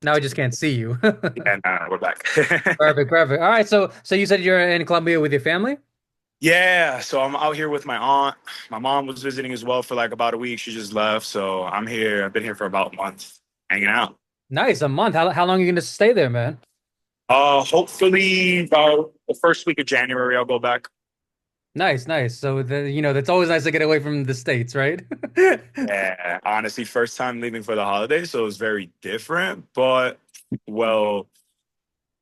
Now I just can't see you. And we're back. Perfect, perfect. All right, so you said you're in Colombia with your family? Yeah, so I'm out here with my aunt. My mom was visiting as well for like about a week. She just left, so I'm here. I've been here for about a month, hanging out. Nice, a month. How long are you gonna stay there, man? Hopefully about the first week of January I'll go back. Nice, nice. So that's always nice to get away from the States, right? Yeah, honestly, first time leaving for the holidays, so it was very different, but well,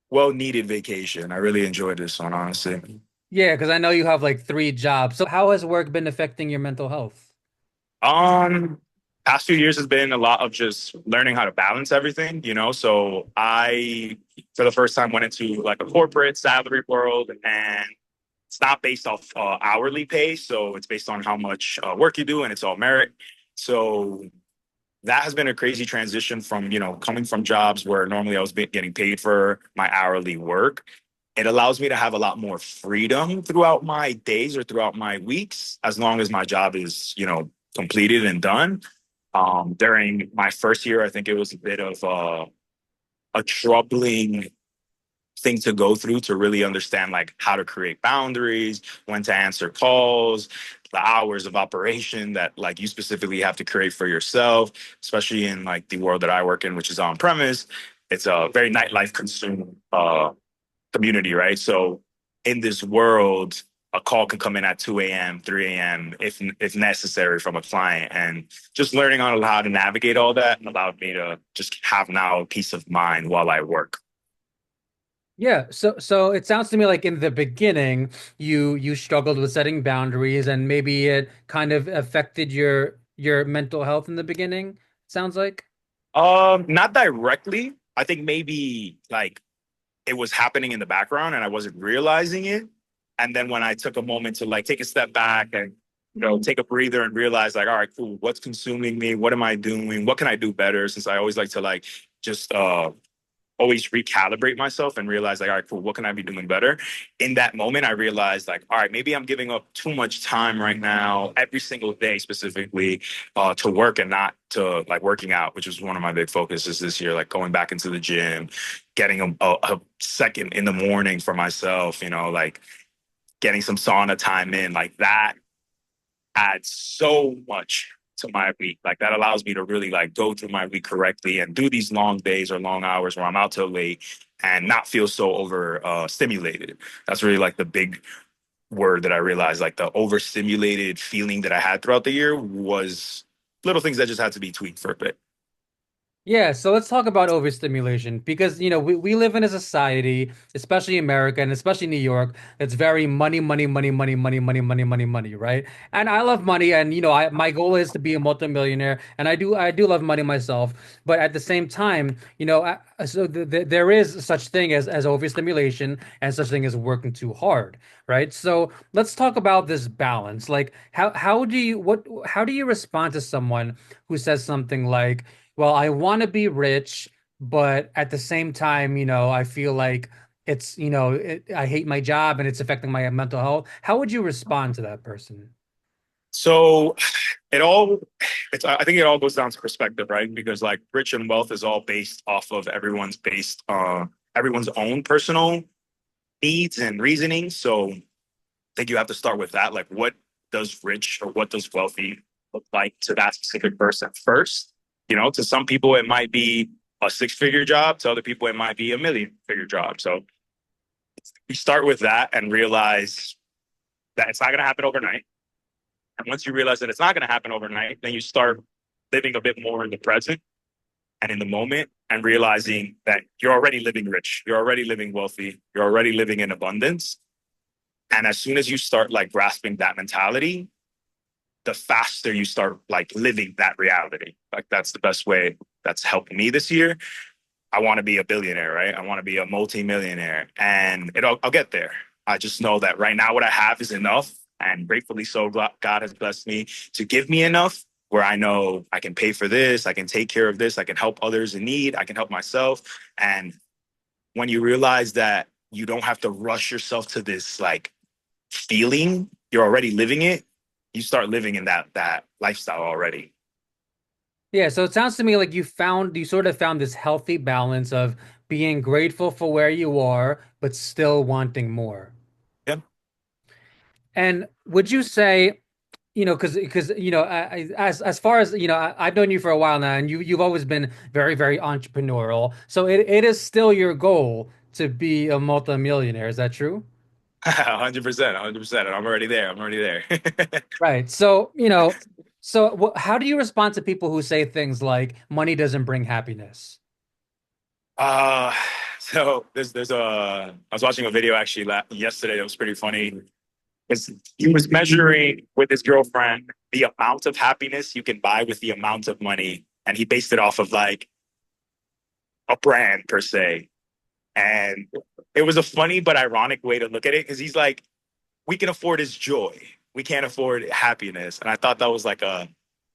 well needed vacation. I really enjoyed this one, honestly. Yeah, because I know you have like three jobs. So how has work been affecting your mental health? Um, Past few years has been a lot of just learning how to balance everything, So I, for the first time, went into like a corporate salary world, and it's not based off hourly pay, so it's based on how much work you do, and it's all merit. So that has been a crazy transition from coming from jobs where normally I was getting paid for my hourly work. It allows me to have a lot more freedom throughout my days or throughout my weeks, as long as my job is completed and done. During my first year, I think it was a bit of a troubling thing to go through to really understand like how to create boundaries, when to answer calls, the hours of operation that like you specifically have to create for yourself, especially in like the world that I work in, which is on premise. It's a very nightlife consumed community, right? So in this world, a call can come in at 2 a.m., 3 a.m. if necessary from a client. And just learning on how to navigate all that allowed me to just have now peace of mind while I work. Yeah, so it sounds to me like in the beginning you struggled with setting boundaries and maybe it kind of affected your mental health in the beginning, sounds like. Not directly. I think maybe like it was happening in the background and I wasn't realizing it. And then when I took a moment to like take a step back and take a breather and realize like, all right, cool, what's consuming me? What am I doing? What can I do better? Since I always like to like just always recalibrate myself and realize like, all right, cool, what can I be doing better? In that moment, I realized like, all right, maybe I'm giving up too much time right now, every single day specifically, to work and not to like working out, which is one of my big focuses this year, like going back into the gym, getting a second in the morning for myself, like getting some sauna time in, like that adds so much to my week. Like that allows me to really like go through my week correctly and do these long days or long hours where I'm out till late and not feel so over stimulated. That's really like the big word that I realized. Like the overstimulated feeling that I had throughout the year was little things that just had to be tweaked for a bit. Yeah, so let's talk about overstimulation because we live in a society, especially America and especially New York, that's very money, money, money, money, money, money, money, money, money, right? And I love money, and I my goal is to be a multimillionaire, and I do love money myself, but at the same time, so there is such thing as overstimulation and such thing as working too hard, right? So let's talk about this balance. Like how do you respond to someone who says something like, well, I want to be rich, but at the same time, I feel like I hate my job and it's affecting my mental health. How would you respond to that person? So it all I think it all goes down to perspective, right? Because like rich and wealth is all based off of everyone's own personal needs and reasoning. So I think you have to start with that. Like, what does rich or what does wealthy look like to that specific person first? To some people, it might be a six-figure job. To other people, it might be a million-figure job. So you start with that and realize that it's not going to happen overnight. And once you realize that it's not going to happen overnight, then you start living a bit more in the present and in the moment and realizing that you're already living rich, you're already living wealthy, you're already living in abundance. And as soon as you start like grasping that mentality, the faster you start like living that reality. Like that's the best way that's helped me this year. I want to be a billionaire, right? I want to be a multi-millionaire and I'll get there. I just know that right now what I have is enough. And gratefully so, God has blessed me to give me enough where I know I can pay for this, I can take care of this, I can help others in need, I can help myself. And when you realize that you don't have to rush yourself to this like feeling, you're already living it, you start living in that lifestyle already. Yeah, so it sounds to me like you sort of found this healthy balance of being grateful for where you are, but still wanting more. Yeah. And would you say, as far as I've known you for a while now, and you've always been very, very entrepreneurial. So it is still your goal to be a multimillionaire. Is that true? 100%, 100%. I'm already there. I'm already there. Right. So, how do you respond to people who say things like money doesn't bring happiness? Uh, so there's I was watching a video actually yesterday that was pretty funny. Because he was measuring with his girlfriend the amount of happiness you can buy with the amount of money, and he based it off of like a brand per se. And it was a funny but ironic way to look at it because he's like, we can afford his joy, we can't afford happiness, and I thought that was like an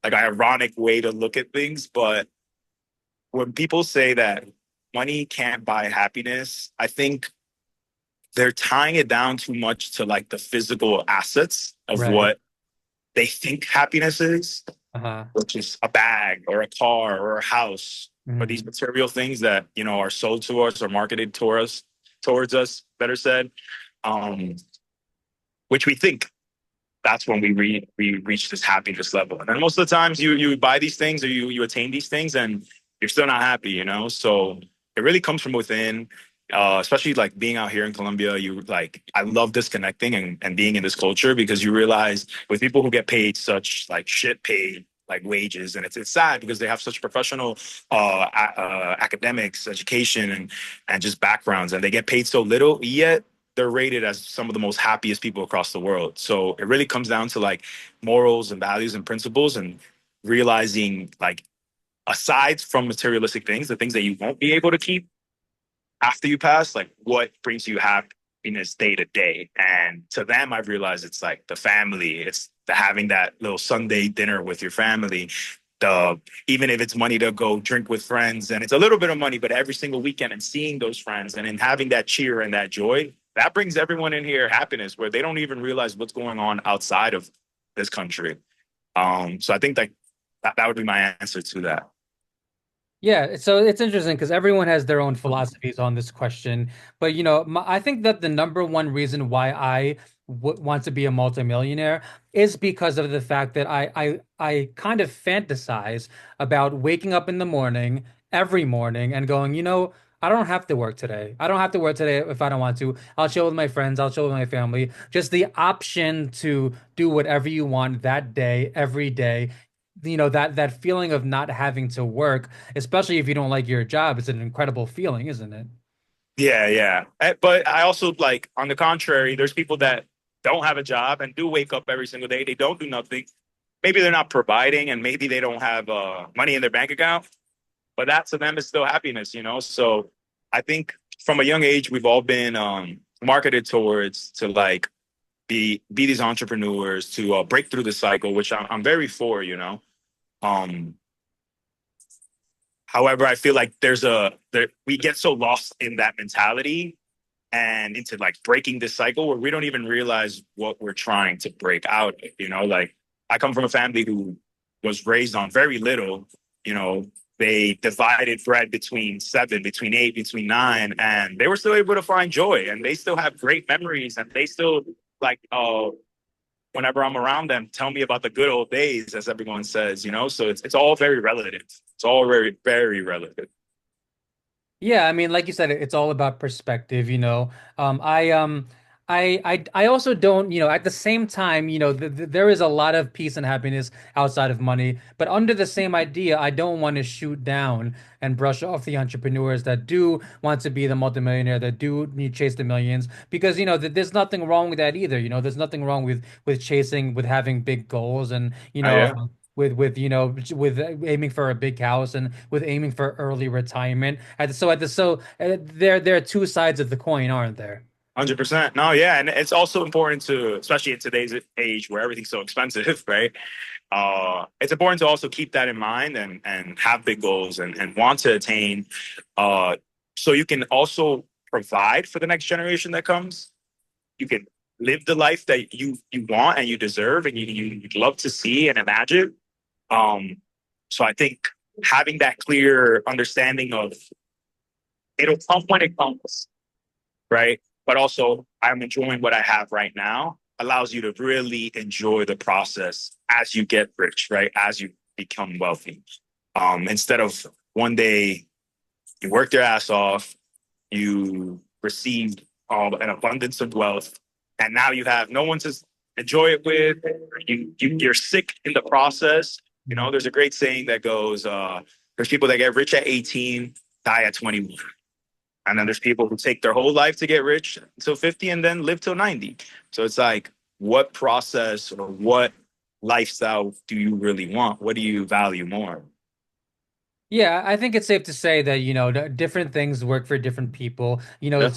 ironic way to look at things. But when people say that money can't buy happiness, I think they're tying it down too much to like the physical assets of Right. what they think happiness is, Uh-huh. which is a bag or a car or a house, or these Hmm. material things that are sold to us or marketed towards us, better said, um, which we think that's when we reach this happiness level. And then most of the times you buy these things or you attain these things and you're still not happy. So it really comes from within. Especially like being out here in Colombia, you like I love disconnecting and being in this culture because you realize with people who get paid such like shit paid like wages, and it's sad because they have such professional academics, education, and just backgrounds, and they get paid so little, yet they're rated as some of the most happiest people across the world. So it really comes down to like morals and values and principles and realizing like aside from materialistic things, the things that you won't be able to keep after you pass, like what brings you happiness day to day. And to them, I've realized it's like the family, it's the having that little Sunday dinner with your family. The even if it's money to go drink with friends, and it's a little bit of money, but every single weekend and seeing those friends and in having that cheer and that joy, that brings everyone in here happiness where they don't even realize what's going on outside of this country. So I think that would be my answer to that. Yeah, so it's interesting because everyone has their own philosophies on this question. But I think that the number one reason why I w want to be a multimillionaire is because of the fact that I kind of fantasize about waking up in the morning every morning and going, I don't have to work today. I don't have to work today if I don't want to. I'll chill with my friends. I'll chill with my family. Just the option to do whatever you want that day, every day. That feeling of not having to work, especially if you don't like your job, is an incredible feeling, isn't it? Yeah, yeah. But I also like, on the contrary, there's people that don't have a job and do wake up every single day. They don't do nothing. Maybe they're not providing and maybe they don't have money in their bank account, but that to them is still happiness. So I think from a young age, we've all been marketed towards to like be these entrepreneurs to break through the cycle, which I'm very for. Um, However, I feel like we get so lost in that mentality and into like breaking this cycle where we don't even realize what we're trying to break out of. Like I come from a family who was raised on very little. you know they divided bread between seven, between eight, between nine, and they were still able to find joy, and they still have great memories, and they still like whenever I'm around them, tell me about the good old days, as everyone says. So it's all very relative. It's all very, very relative. Yeah, I mean, like you said, it's all about perspective, you know. I also don't, at the same time, there is a lot of peace and happiness outside of money, but under the same idea, I don't want to shoot down and brush off the entrepreneurs that do want to be the multimillionaire, that do need chase the millions, because there's nothing wrong with that either. There's nothing wrong with chasing, with having big goals, and Yeah, with aiming for a big house and with aiming for early retirement. There are two sides of the coin, aren't there? 100%. No, yeah, and it's also important to, especially in today's age where everything's so expensive, right? It's important to also keep that in mind and have big goals and want to attain, uh, so you can also provide for the next generation that comes. You can live the life that you want and you deserve and you'd love to see and imagine. Um, so I think having that clear understanding of it'll come when it comes, right? But also, I'm enjoying what I have right now allows you to really enjoy the process as you get rich, right? As you become wealthy. Instead of one day you worked your ass off, you received an abundance of wealth, and now you have no one to enjoy it with. You're sick in the process. You know, there's a great saying that goes, "There's people that get rich at 18, die at 21." And then there's people who take their whole life to get rich until 50 and then live till 90. So it's like, what process or what lifestyle do you really want? What do you value more? Yeah, I think it's safe to say that, different things work for different people. Yeah.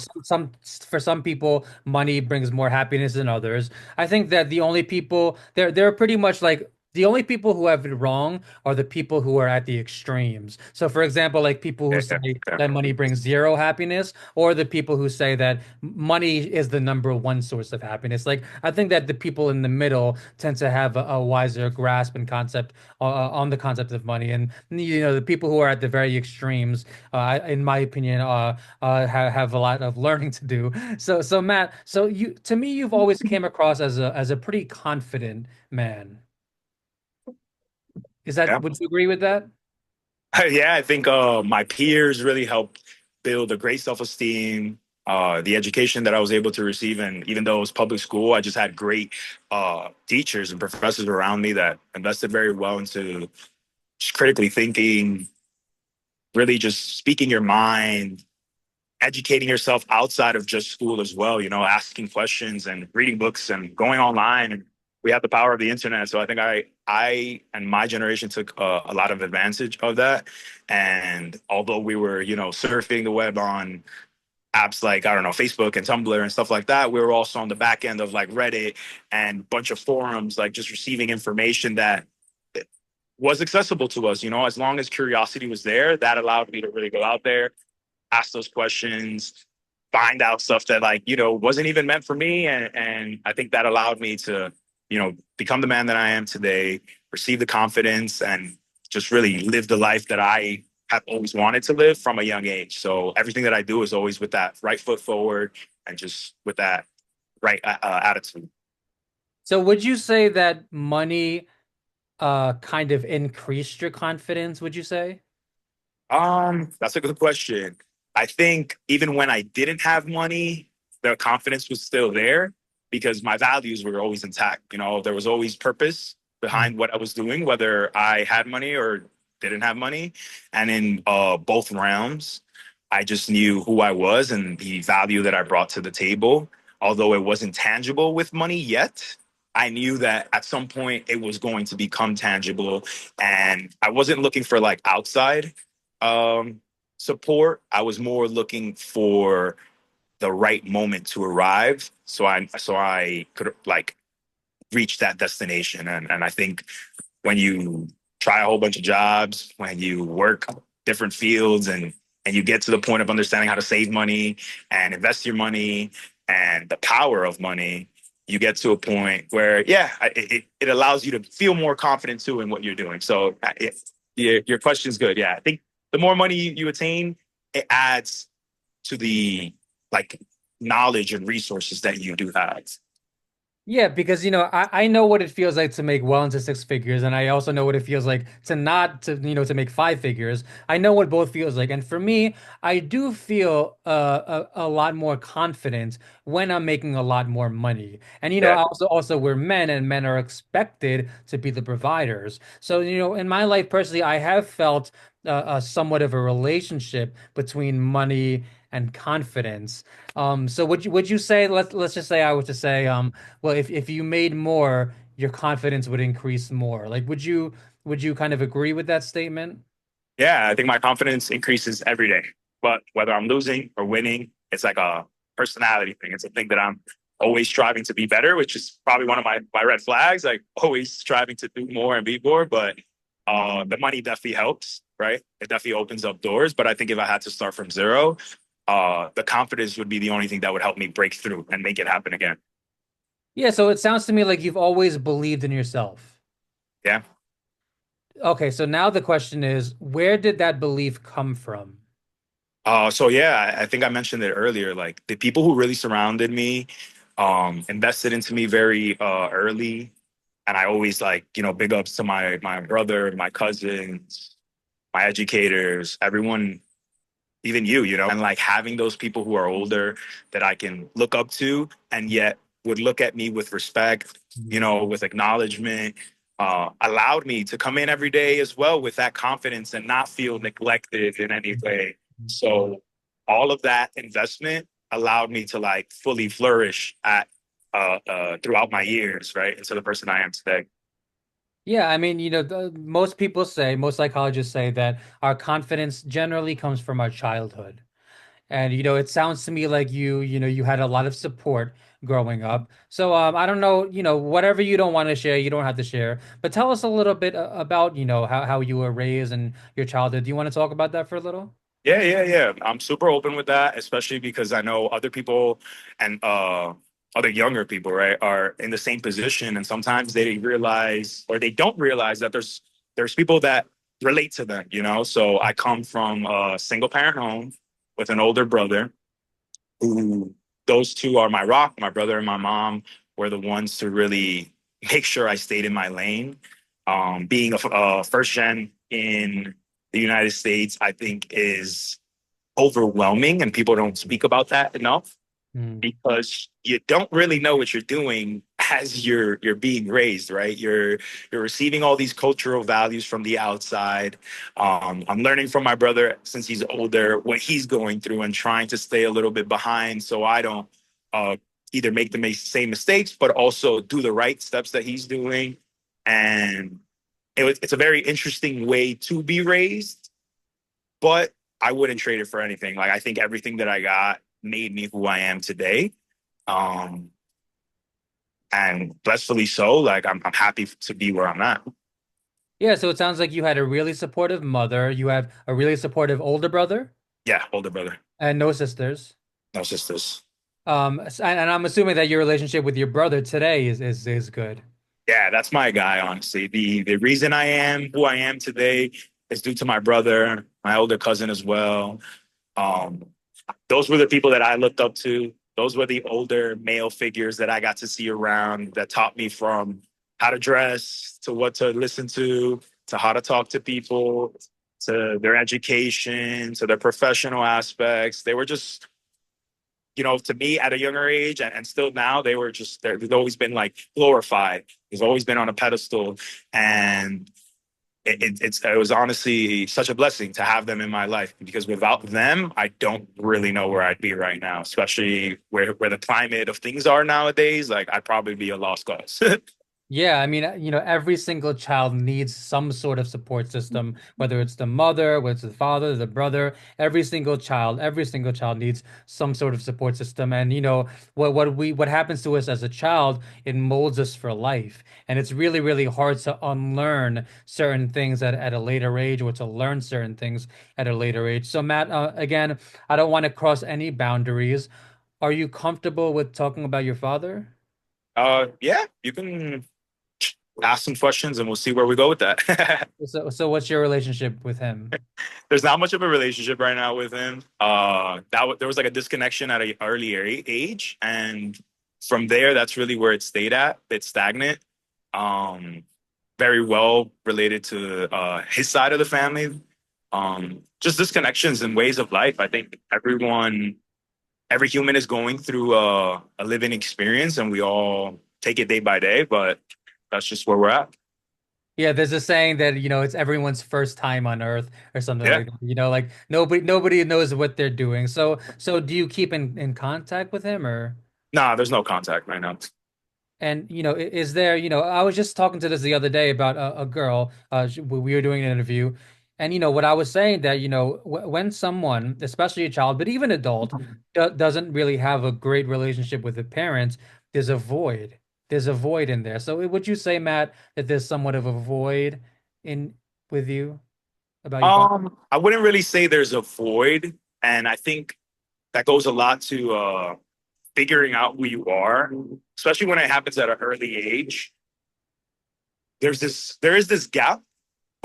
For some people, money brings more happiness than others. I think that the only people they're pretty much like the only people who have it wrong are the people who are at the extremes. So, for example, like people who Yeah, say yeah, yeah. that money brings zero happiness, or the people who say that money is the number one source of happiness. Like, I think that the people in the middle tend to have a wiser grasp and concept on the concept of money. And the people who are at the very extremes, in my opinion, have a lot of learning to do. So Matt, to me, you've always came across as a pretty confident man. Yeah. Would you agree with that? Yeah, I think my peers really helped build a great self-esteem. The education that I was able to receive, and even though it was public school, I just had great teachers and professors around me that invested very well into just critically thinking, really just speaking your mind, educating yourself outside of just school as well, you know, asking questions and reading books and going online. And we have the power of the internet. So I think I and my generation took a lot of advantage of that. And although we were, you know, surfing the web on apps like, I don't know, Facebook and Tumblr and stuff like that, we were also on the back end of like Reddit and a bunch of forums, like just receiving information that was accessible to us, you know, as long as curiosity was there, that allowed me to really go out there, ask those questions, find out stuff that like, you know, wasn't even meant for me. And I think that allowed me to, you know, become the man that I am today, receive the confidence and just really live the life that I have always wanted to live from a young age. So everything that I do is always with that right foot forward and just with that right attitude. So would you say that money kind of increased your confidence, would you say? That's a good question. I think even when I didn't have money, the confidence was still there because my values were always intact. You know, there was always purpose behind what I was doing, whether I had money or didn't have money. And in both realms, I just knew who I was and the value that I brought to the table. Although it wasn't tangible with money yet, I knew that at some point it was going to become tangible. And I wasn't looking for like outside um, support. I was more looking for the right moment to arrive, so I could like reach that destination. And I think when you try a whole bunch of jobs, when you work different fields, and you get to the point of understanding how to save money and invest your money and the power of money, you get to a point where, yeah, it allows you to feel more confident too in what you're doing. So your question's good. Yeah, I think the more money you attain, it adds to the like knowledge and resources that you do have. Yeah, because I know what it feels like to make well into six figures, and I also know what it feels like to not to to make five figures. I know what both feels like, and for me, I do feel a lot more confident when I'm making a lot more money. And Yeah. also we're men, and men are expected to be the providers. So in my life personally, I have felt somewhat of a relationship between money and confidence. So would you say let's just say I was to say well, if you made more, your confidence would increase more. Like, would you kind of agree with that statement? Yeah, I think my confidence increases every day. But whether I'm losing or winning, it's like a personality thing. It's a thing that I'm always striving to be better, which is probably one of my red flags. Like always striving to do more and be more. But the money definitely helps, right? It definitely opens up doors. But I think if I had to start from zero, the confidence would be the only thing that would help me break through and make it happen again. Yeah, so it sounds to me like you've always believed in yourself. Yeah. Okay, so now the question is, where did that belief come from? So yeah, I think I mentioned it earlier. Like the people who really surrounded me, invested into me very early, and I always like big ups to my brother, my cousins, my educators, everyone, even you, and like having those people who are older that I can look up to and yet would look at me with respect, with acknowledgement, allowed me to come in every day as well with that confidence and not feel neglected in any way. So all of that investment allowed me to like fully flourish at throughout my years, right, into the person I am today. Yeah, I mean, most people say, most psychologists say that our confidence generally comes from our childhood. And it sounds to me like you had a lot of support growing up. So I don't know, whatever you don't want to share, you don't have to share. But tell us a little bit about, how you were raised and your childhood. Do you want to talk about that for a little? Yeah, yeah, yeah. I'm super open with that, especially because I know other people and other younger people, right, are in the same position, and sometimes they realize or they don't realize that there's people that relate to them. So I come from a single parent home with an older brother who those two are my rock. My brother and my mom were the ones to really make sure I stayed in my lane. Being a first gen in the United States, I think is overwhelming, and people don't speak about that enough Mm. because you don't really know what you're doing as you're being raised, right? You're receiving all these cultural values from the outside. I'm learning from my brother since he's older what he's going through and trying to stay a little bit behind so I don't uh, either make the same mistakes, but also do the right steps that he's doing. And it's a very interesting way to be raised, but I wouldn't trade it for anything. Like I think everything that I got made me who I am today. Um, and blessedly so. Like I'm happy to be where I'm at. Yeah, so it sounds like you had a really supportive mother, you have a really supportive older brother, Yeah, older brother, and no sisters. no sisters. And I'm assuming that your relationship with your brother today is good. Yeah, that's my guy. Honestly, the reason I am who I am today is due to my brother, my older cousin as well. Um, those were the people that I looked up to. Those were the older male figures that I got to see around that taught me from how to dress to what to listen to how to talk to people, to their education, to their professional aspects. They were just, to me at a younger age and still now, they were just, they've always been like glorified. They've always been on a pedestal. And it was honestly such a blessing to have them in my life because without them, I don't really know where I'd be right now, especially where the climate of things are nowadays. Like I'd probably be a lost cause. Yeah, I mean, every single child needs some sort of support system, whether it's the mother, whether it's the father, the brother, every single child needs some sort of support system. And what happens to us as a child, it molds us for life. And it's really, really hard to unlearn certain things at a later age or to learn certain things at a later age. So Matt, again, I don't want to cross any boundaries. Are you comfortable with talking about your father? Yeah, you can ask some questions and we'll see where we go with that. So what's your relationship with him? There's not much of a relationship right now with him. There was like a disconnection at an earlier age, and from there, that's really where it stayed at. It's stagnant. Um, Very well related to his side of the family. Just disconnections and ways of life. I think every human is going through a living experience, and we all take it day by day. But that's just where we're at. Yeah, there's a saying that, it's everyone's first time on Earth or something Yeah. like that. Like nobody knows what they're doing. So do you keep in contact with him or? Nah, there's no contact right now. And is there, I was just talking to this the other day about a girl. We were doing an interview, and what I was saying that when someone, especially a child, but even adult, doesn't really have a great relationship with the parents, there's a void. There's a void in there. So would you say, Matt, that there's somewhat of a void in with you about your father? I wouldn't really say there's a void, and I think that goes a lot to figuring out who you are, especially when it happens at an early age. There is this gap,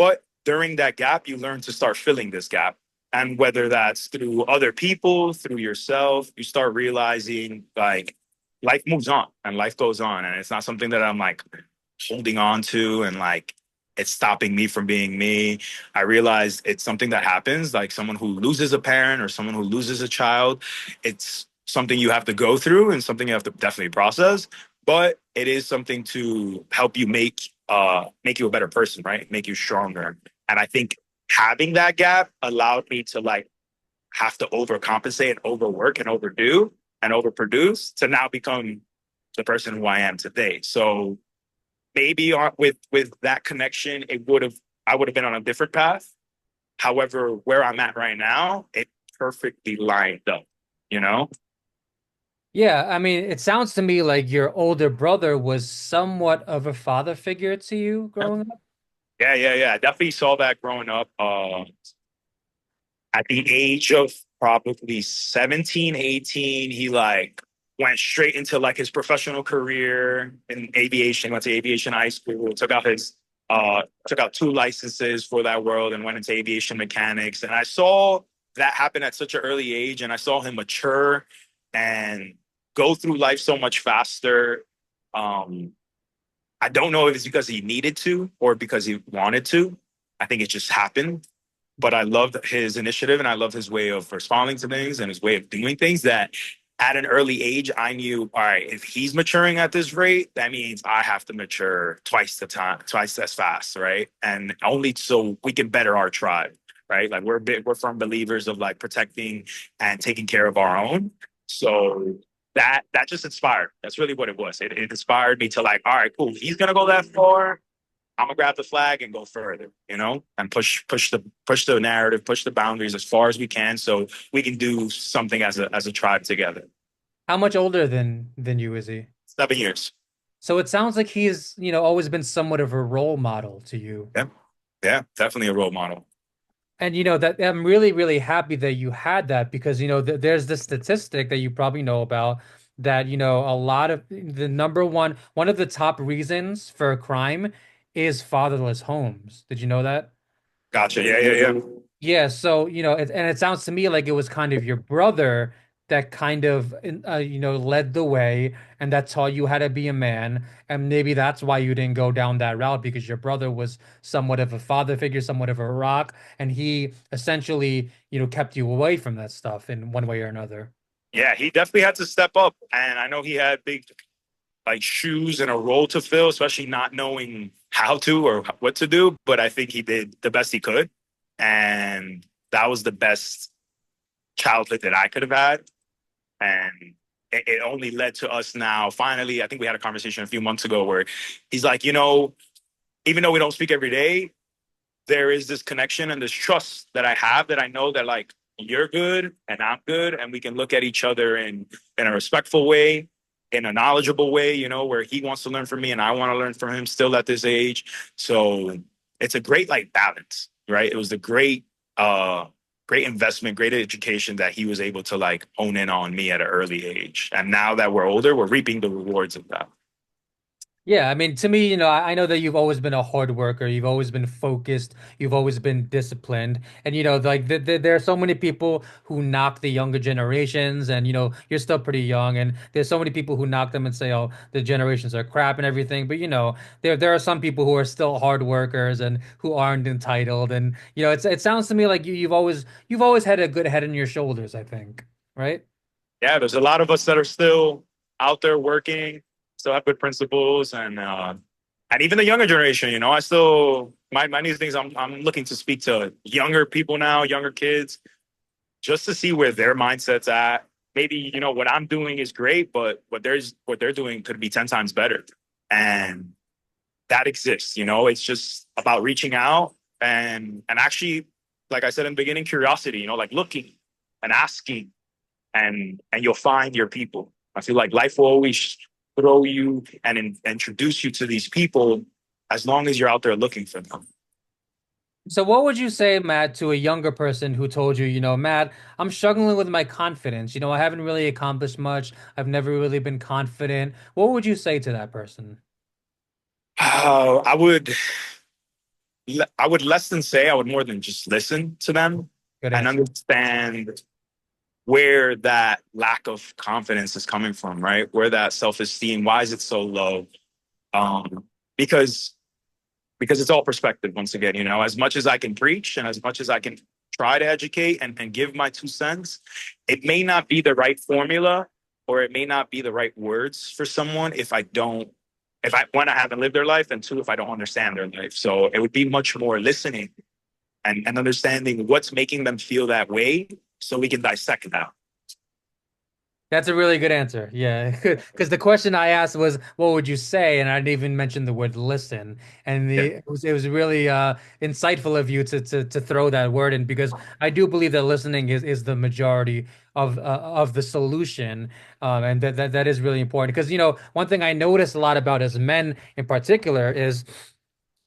But during that gap, you learn to start filling this gap. And whether that's through other people, through yourself, you start realizing like life moves on and life goes on. And it's not something that I'm like holding on to and like it's stopping me from being me. I realized it's something that happens, like someone who loses a parent or someone who loses a child. It's something you have to go through and something you have to definitely process, but it is something to help you make you a better person, right? Make you stronger. And I think having that gap allowed me to like have to overcompensate and overwork and overdo and overproduce to now become the person who I am today. So maybe with that connection, it would have I would have been on a different path. However, where I'm at right now, it perfectly lined up, you know? Yeah, I mean, it sounds to me like your older brother was somewhat of a father figure to you growing up. Yeah. I definitely saw that growing up. At the age of probably 17, 18, he like went straight into like his professional career in aviation, went to aviation high school, took out two licenses for that world and went into aviation mechanics. And I saw that happen at such an early age and I saw him mature and go through life so much faster. Um, I don't know if it's because he needed to or because he wanted to. I think it just happened, but I loved his initiative and I loved his way of responding to things and his way of doing things that at an early age, I knew, all right, if he's maturing at this rate, that means I have to mature twice the time, twice as fast, right? And only so we can better our tribe, right? Like we're firm believers of like protecting and taking care of our own. So that just inspired. That's really what it was. It inspired me to like, all right, cool. If he's gonna go that far, I'm gonna grab the flag and go further, and push the narrative, push the boundaries as far as we can, so we can do something as a tribe together. How much older than you is he? 7 years. So it sounds like he's, always been somewhat of a role model to you. Yeah, yeah, definitely a role model. And that I'm really, really happy that you had that because there's this statistic that you probably know about that a lot of the one of the top reasons for crime is fatherless homes. Did you know that? Gotcha. Yeah. Yeah, so and it sounds to me like it was kind of your brother that kind of led the way and that taught you how to be a man, and maybe that's why you didn't go down that route because your brother was somewhat of a father figure, somewhat of a rock, and he essentially kept you away from that stuff in one way or another. Yeah, he definitely had to step up, and I know he had big like shoes and a role to fill, especially not knowing how to or what to do. But I think he did the best he could, and that was the best childhood that I could have had. And it only led to us now. Finally, I think we had a conversation a few months ago where he's like, even though we don't speak every day, there is this connection and this trust that I have that I know that like you're good and I'm good, and we can look at each other in a respectful way, in a knowledgeable way, where he wants to learn from me and I want to learn from him still at this age. So it's a great like balance, right? It was the great investment, great education that he was able to like hone in on me at an early age. And now that we're older, we're reaping the rewards of that. Yeah, I mean, to me, I know that you've always been a hard worker. You've always been focused. You've always been disciplined. And, like there are so many people who knock the younger generations, and, you're still pretty young. And there's so many people who knock them and say, oh, the generations are crap and everything. But, there are some people who are still hard workers and who aren't entitled. And, it sounds to me like you've always had a good head on your shoulders, I think. Right? Yeah, there's a lot of us that are still out there working, still have good principles, and even the younger generation. I still my new things. I'm looking to speak to younger people now, younger kids, just to see where their mindset's at. Maybe what I'm doing is great, but what they're doing could be 10 times better, and that exists. It's just about reaching out and actually, like I said in the beginning, curiosity. Like looking and asking and you'll find your people. I feel like life will always throw you and introduce you to these people as long as you're out there looking for them. So what would you say, Matt, to a younger person who told you, Matt, I'm struggling with my confidence. I haven't really accomplished much. I've never really been confident. What would you say to that person? I would I would less than say, I would more than just listen to them Good and answer. understand where that lack of confidence is coming from, right? Where that self-esteem, why is it so low? Um, because it's all perspective once again, as much as I can preach and as much as I can try to educate and give my 2 cents, it may not be the right formula or it may not be the right words for someone if I, one, I haven't lived their life, and two, if I don't understand their life. So it would be much more listening and understanding what's making them feel that way so we can dissect that. That's a really good answer. Yeah. Because the question I asked was, what would you say? And I didn't even mention the word listen. And Yeah. it was really insightful of you to throw that word in because I do believe that listening is the majority of the solution. And that is really important. Because, one thing I notice a lot about as men in particular is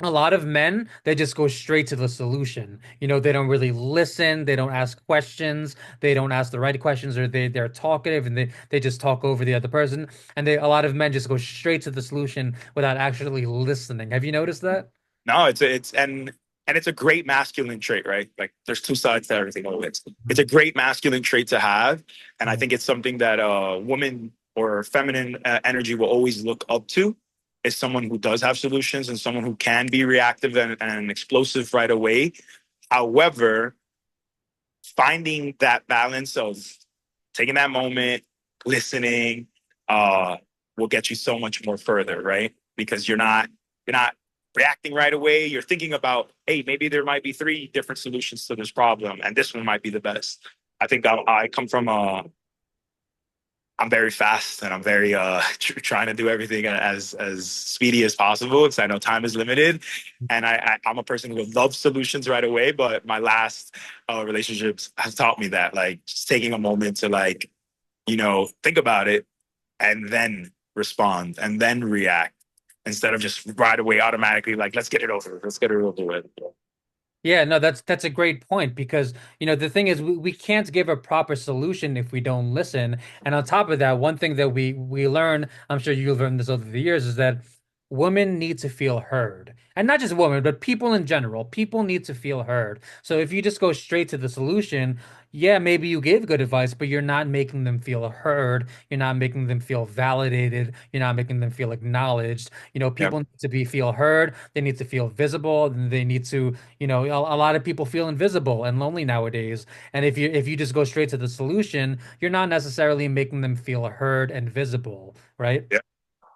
a lot of men, they just go straight to the solution. They don't really listen, they don't ask questions, they don't ask the right questions, or they're talkative and they just talk over the other person. And a lot of men just go straight to the solution without actually listening. Have you noticed that? No, and it's a great masculine trait, right? Like there's two sides to everything always. It's a great masculine trait to have, and I Mhm. think it's something that a woman or feminine energy will always look up to. Is someone who does have solutions and someone who can be reactive and explosive right away. However, finding that balance of taking that moment, listening, uh, will get you so much more further, right? Because you're not reacting right away. You're thinking about, hey, maybe there might be three different solutions to this problem, and this one might be the best. I think I come from a I'm very fast and I'm very trying to do everything as speedy as possible because I know time is limited, and I'm a person who loves solutions right away. But my last relationships has taught me that like just taking a moment to like think about it and then respond and then react instead of just right away automatically like let's get it over with. Yeah, no, that's a great point because the thing is we can't give a proper solution if we don't listen. And on top of that, one thing that we learn, I'm sure you've learned this over the years, is that women need to feel heard. And not just women, but people in general. People need to feel heard. So if you just go straight to the solution, yeah, maybe you give good advice, but you're not making them feel heard. You're not making them feel validated. You're not making them feel acknowledged. Yeah, People need to be feel heard. They need to feel visible. And they need to a lot of people feel invisible and lonely nowadays. And if you just go straight to the solution, you're not necessarily making them feel heard and visible, right? yeah.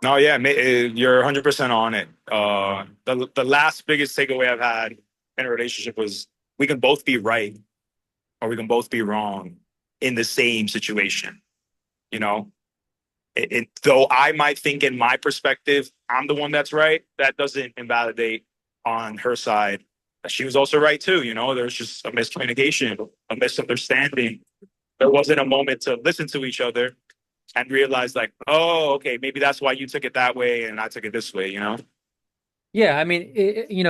No, yeah, you're 100% on it. The last biggest takeaway I've had in a relationship was we can both be right or we can both be wrong in the same situation. You know, though I might think in my perspective I'm the one that's right, that doesn't invalidate on her side that she was also right too. There's just a miscommunication, a misunderstanding. There wasn't a moment to listen to each other and realize like, oh, okay, maybe that's why you took it that way and I took it this way. Yeah, I mean,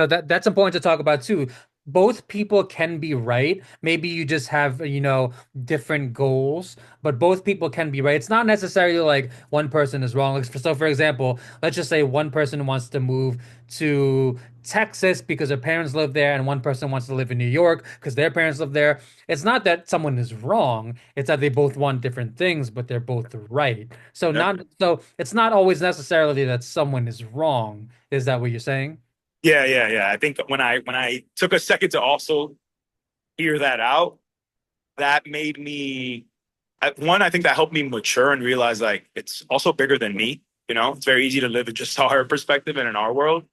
that's important to talk about too. Both people can be right. Maybe you just have, different goals, but both people can be right. It's not necessarily like one person is wrong. So, for example, let's just say one person wants to move to Texas because their parents live there, and one person wants to live in New York because their parents live there. It's not that someone is wrong. It's that they both want different things, but they're both right. Yeah. So it's not always necessarily that someone is wrong. Is that what you're saying? Yeah. I think when I took a second to also hear that out, that made me one, I think that helped me mature and realize like it's also bigger than me. It's very easy to live in just our perspective and in our world.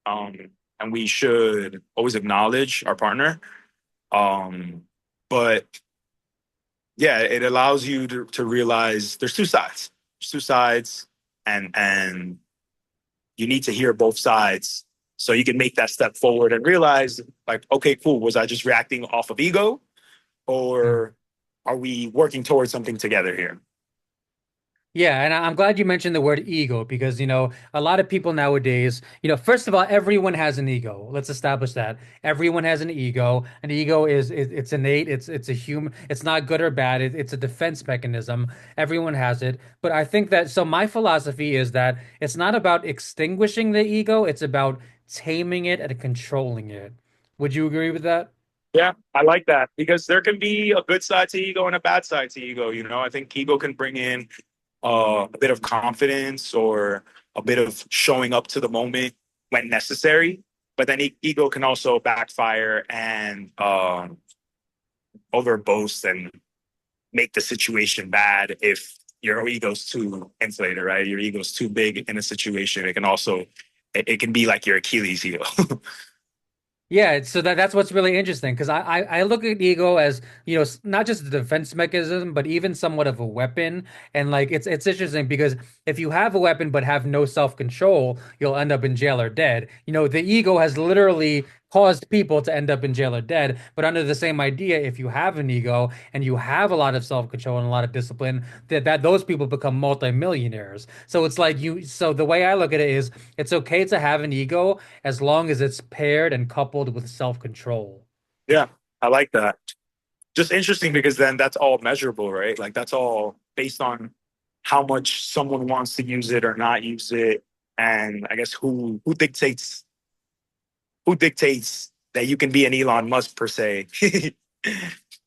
Um, and we should always acknowledge our partner. Um, but yeah, it allows you to realize there's two sides. There's two sides, and you need to hear both sides so you can make that step forward and realize like, okay, cool. Was I just reacting off of ego, or are we working towards something together here? Yeah, and I'm glad you mentioned the word ego because, a lot of people nowadays, first of all, everyone has an ego. Let's establish that. Everyone has an ego. An ego it's innate. It's a human. It's not good or bad. It's a defense mechanism. Everyone has it. But I think that so my philosophy is that it's not about extinguishing the ego, it's about taming it and controlling it. Would you agree with that? Yeah, I like that because there can be a good side to ego and a bad side to ego. I think ego can bring in a bit of confidence or a bit of showing up to the moment when necessary. But then ego can also backfire and overboast and make the situation bad if your ego's too inflated, right? Your ego's too big in a situation. It can also it can be like your Achilles heel. Yeah, so that's what's really interesting because I look at ego as, not just a defense mechanism, but even somewhat of a weapon. And like it's interesting because if you have a weapon but have no self-control, you'll end up in jail or dead. The ego has literally caused people to end up in jail or dead. But under the same idea, if you have an ego and you have a lot of self-control and a lot of discipline, that those people become multimillionaires. So it's like so the way I look at it is it's okay to have an ego as long as it's paired and coupled with self-control. Yeah, I like that. Just interesting because then that's all measurable, right? Like that's all based on how much someone wants to use it or not use it, and I guess who dictates that you can be an Elon Musk per se,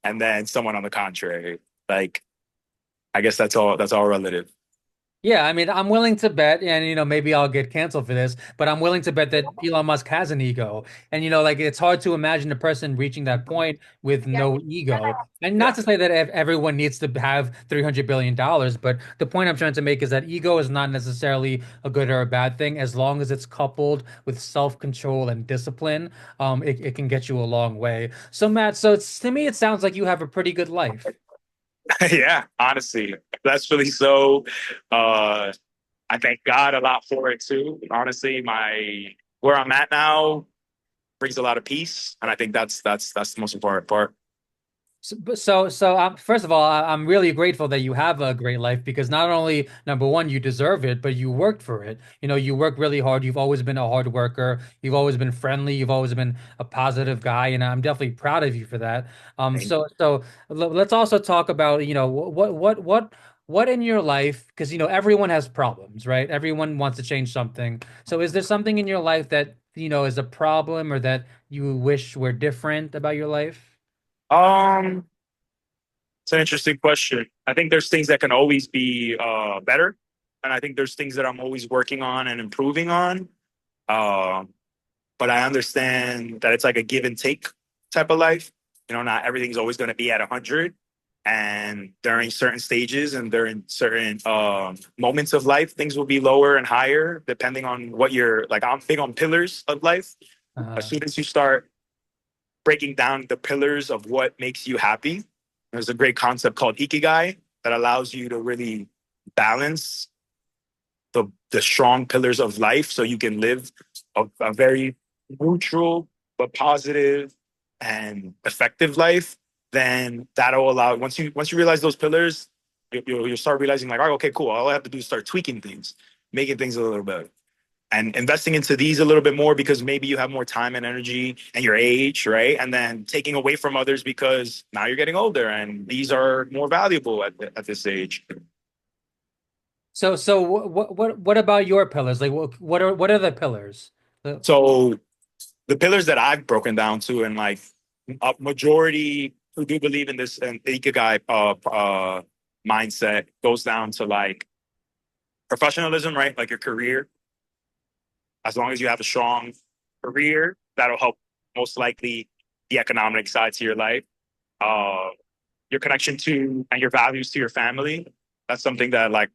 and then someone on the contrary. Like I guess that's all relative. Yeah, I mean, I'm willing to bet, and maybe I'll get canceled for this, but I'm willing to bet that Elon Musk has an ego. And like it's hard to imagine a person reaching that point with no ego. And not Yeah. to say that everyone needs to have $300 billion, but the point I'm trying to make is that ego is not necessarily a good or a bad thing as long as it's coupled with self-control and discipline. It can get you a long way. So Matt, to me it sounds like you have a pretty good life. Yeah, honestly, that's really so. Uh, I thank God a lot for it too. Honestly, my where I'm at now brings a lot of peace, and I think that's the most important part. So, first of all, I'm really grateful that you have a great life because not only number one, you deserve it, but you worked for it. You work really hard. You've always been a hard worker. You've always been friendly. You've always been a positive guy, and I'm definitely proud of you for that. Let's also talk about, what in your life, because everyone has problems, right? Everyone wants to change something. So, is there something in your life that is a problem or that you wish were different about your life? Um, it's an interesting question. I think there's things that can always be better, and I think there's things that I'm always working on and improving on. Um, but I understand that it's like a give and take type of life. Not everything's always going to be at 100. And during certain stages and during certain moments of life, things will be lower and higher depending on what you're like. I'm big on pillars of life. As Uh, soon as you start breaking down the pillars of what makes you happy, there's a great concept called ikigai that allows you to really balance the strong pillars of life so you can live a very neutral but positive and effective life. Then that'll allow once you realize those pillars, you'll start realizing like, oh, okay, cool, all I have to do is start tweaking things, making things a little better, and investing into these a little bit more because maybe you have more time and energy and your age, right? And then taking away from others because now you're getting older and these are more valuable at this age. so what about your pillars? Like what are the pillars? The, So the pillars that I've broken down to, and like a majority who do believe in this and ikigai mindset goes down to like professionalism, right? Like your career. As long as you have a strong career, that'll help most likely the economic side to your life. Uh, your connection to and your values to your family. That's something that like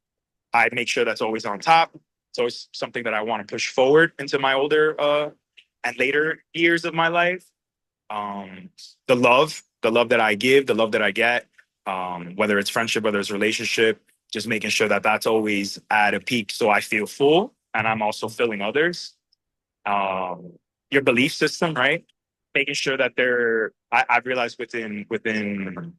I make sure that's always on top. It's always something that I want to push forward into my older and later years of my life. um, the love that I give, the love that I get, whether it's friendship, whether it's relationship, just making sure that that's always at a peak so I feel full and I'm also filling others. Um, your belief system, right? Making sure that I've realized within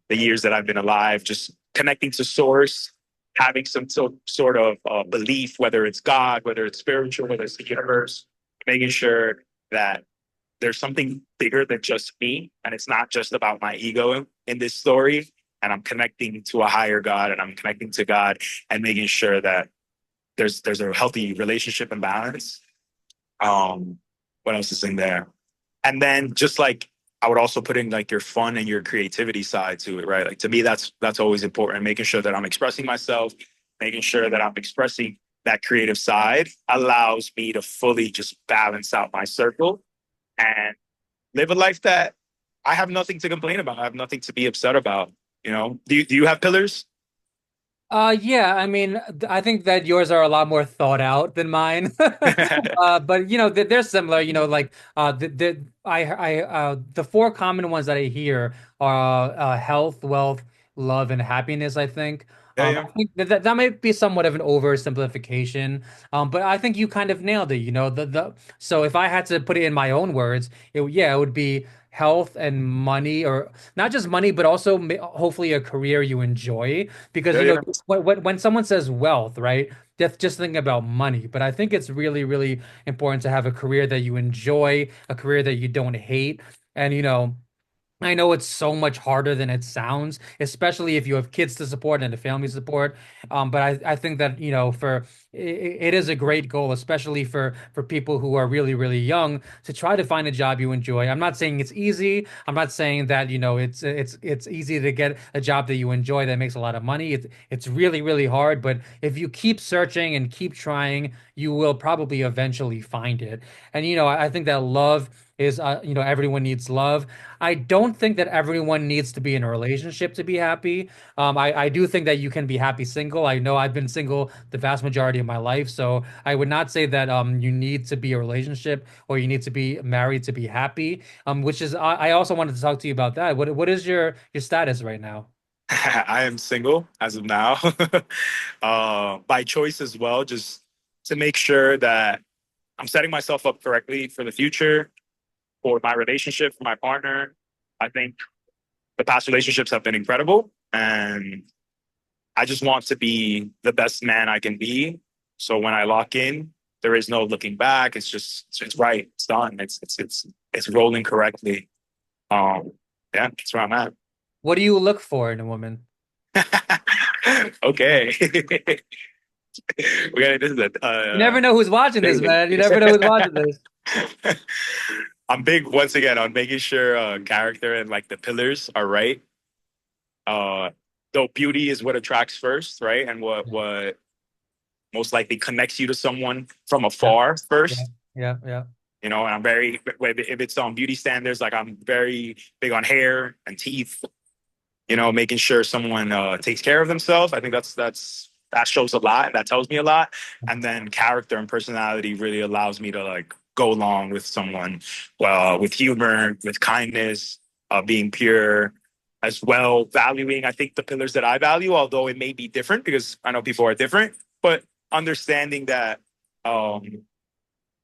the years that I've been alive, just connecting to source, having some sort of belief, whether it's God, whether it's spiritual, whether it's the universe, making sure that there's something bigger than just me, and it's not just about my ego in this story. And I'm connecting to a higher God, and I'm connecting to God, and making sure that there's a healthy relationship and balance. Um, What else is in there? And then just like I would also put in like your fun and your creativity side to it, right? Like to me, that's always important. Making sure that I'm expressing myself, making sure that I'm expressing that creative side allows me to fully just balance out my circle and live a life that I have nothing to complain about. I have nothing to be upset about. You know, do you have pillars? Yeah, I mean, I think that yours are a lot more thought out than mine. But you know, they're similar. You know, like the four common ones that I hear are health, wealth, love, and happiness. I think. Yeah, yeah. I think that might be somewhat of an oversimplification. But I think you kind of nailed it. You know, the so if I had to put it in my own words, yeah, it would be health and money, or not just money, but also hopefully a career you enjoy. Because Yeah, you know, yeah. when someone says wealth, right? Just thinking about money. But I think it's really, really important to have a career that you enjoy, a career that you don't hate. And you know, I know it's so much harder than it sounds, especially if you have kids to support and a family to support. But I think that, you know, it is a great goal, especially for people who are really, really young, to try to find a job you enjoy. I'm not saying it's easy. I'm not saying that, you know, it's easy to get a job that you enjoy that makes a lot of money. It's really, really hard. But if you keep searching and keep trying, you will probably eventually find it. And you know, I think that love is, you know, everyone needs love. I don't think that everyone needs to be in a relationship to be happy. I do think that you can be happy single. I know I've been single the vast majority of my life, so I would not say that you need to be a relationship or you need to be married to be happy. Which is I also wanted to talk to you about that. What is your status right now? I am single as of now, by choice as well, just to make sure that I'm setting myself up correctly for the future, for my relationship, for my partner. I think the past relationships have been incredible, and I just want to be the best man I can be. So when I lock in, there is no looking back. It's just it's right. It's done. It's rolling correctly. Um, yeah, that's where I'm at. What do you look for in a woman? Okay. This is a You never know who's watching this, thing. man. You never know who's watching this. I'm big once again on making sure character and like the pillars are right. Uh, though beauty is what attracts first, right? And what most likely connects you to someone from Yeah, afar yeah, first. yeah, yeah. You know, and I'm very if it's on beauty standards, like I'm very big on hair and teeth. You know, making sure someone takes care of themselves. I think that shows a lot and that tells me a lot. And then character and personality really allows me to like go along with someone with humor, with kindness, being pure as well, valuing, I think, the pillars that I value, although it may be different because I know people are different, but understanding that um,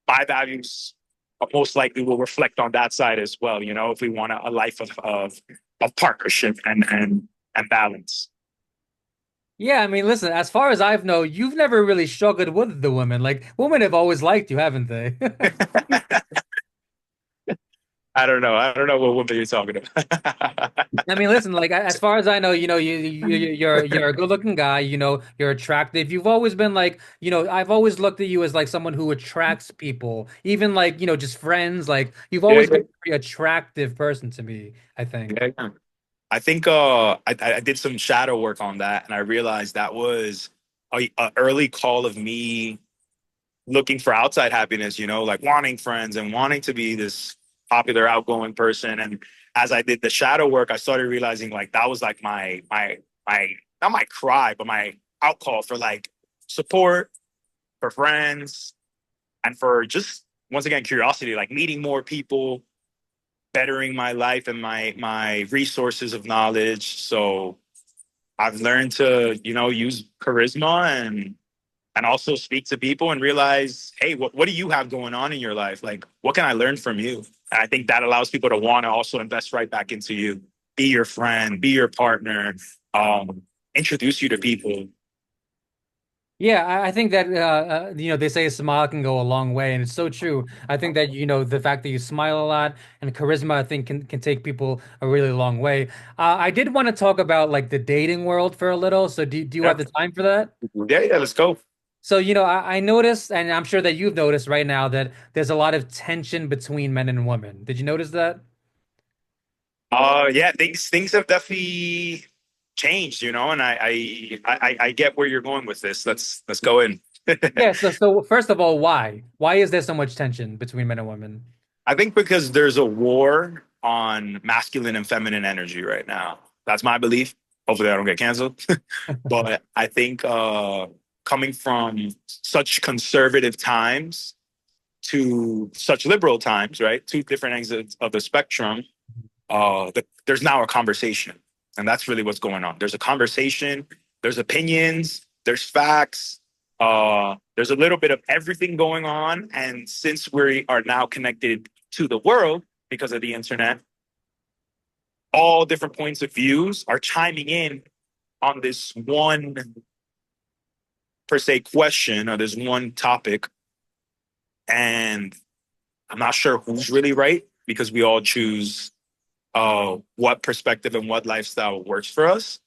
my values most likely will reflect on that side as well. You know, if we want a life of partnership and balance. Yeah, I mean, listen, as far as I've known, you've never really struggled with the women. Like, women have always liked you, haven't they? I don't know. I don't know what woman you're talking about. I mean, listen, like as far as I know, you know, you're a good-looking guy, you know, you're attractive. You've always been like, you know, I've always looked at you as like someone who attracts people, even like, you know, just friends. Like you've Yeah, always yeah, been a very attractive person to me, I think. yeah, yeah. I think I did some shadow work on that, and I realized that was a early call of me looking for outside happiness. You know, like wanting friends and wanting to be this popular, outgoing person. And as I did the shadow work, I started realizing like that was like my not my cry, but my outcall for like support, for friends, and for just once again curiosity, like meeting more people, bettering my life and my resources of knowledge. So I've learned to, you know, use charisma and also speak to people and realize, hey, what do you have going on in your life? Like, what can I learn from you? And I think that allows people to want to also invest right back into you, be your friend, be your partner, um, introduce you to people. Yeah, I think that you know, they say a smile can go a long way, and it's so true. I think that you know the fact that you smile a lot and charisma, I think can take people a really long way. I did want to talk about like the dating world for a little. So do you Yeah, have the time for that? yeah, yeah. Let's go. So, I noticed, and I'm sure that you've noticed right now that there's a lot of tension between men and women. Did you notice that? Yeah, things have definitely changed, and I get where you're going with this. Let's go in. Yeah, so first of all, why? Why is there so much tension between men and women? I think because there's a war on masculine and feminine energy right now. That's my belief. Hopefully, I don't get canceled. But I think coming from such conservative times to such liberal times, right? Two different ends of the spectrum. There's now a conversation, and that's really what's going on. There's a conversation. There's opinions. There's facts. There's a little bit of everything going on, and since we are now connected to the world because of the internet, all different points of views are chiming in on this one per se question or this one topic, and I'm not sure who's really right because we all choose what perspective and what lifestyle works for us.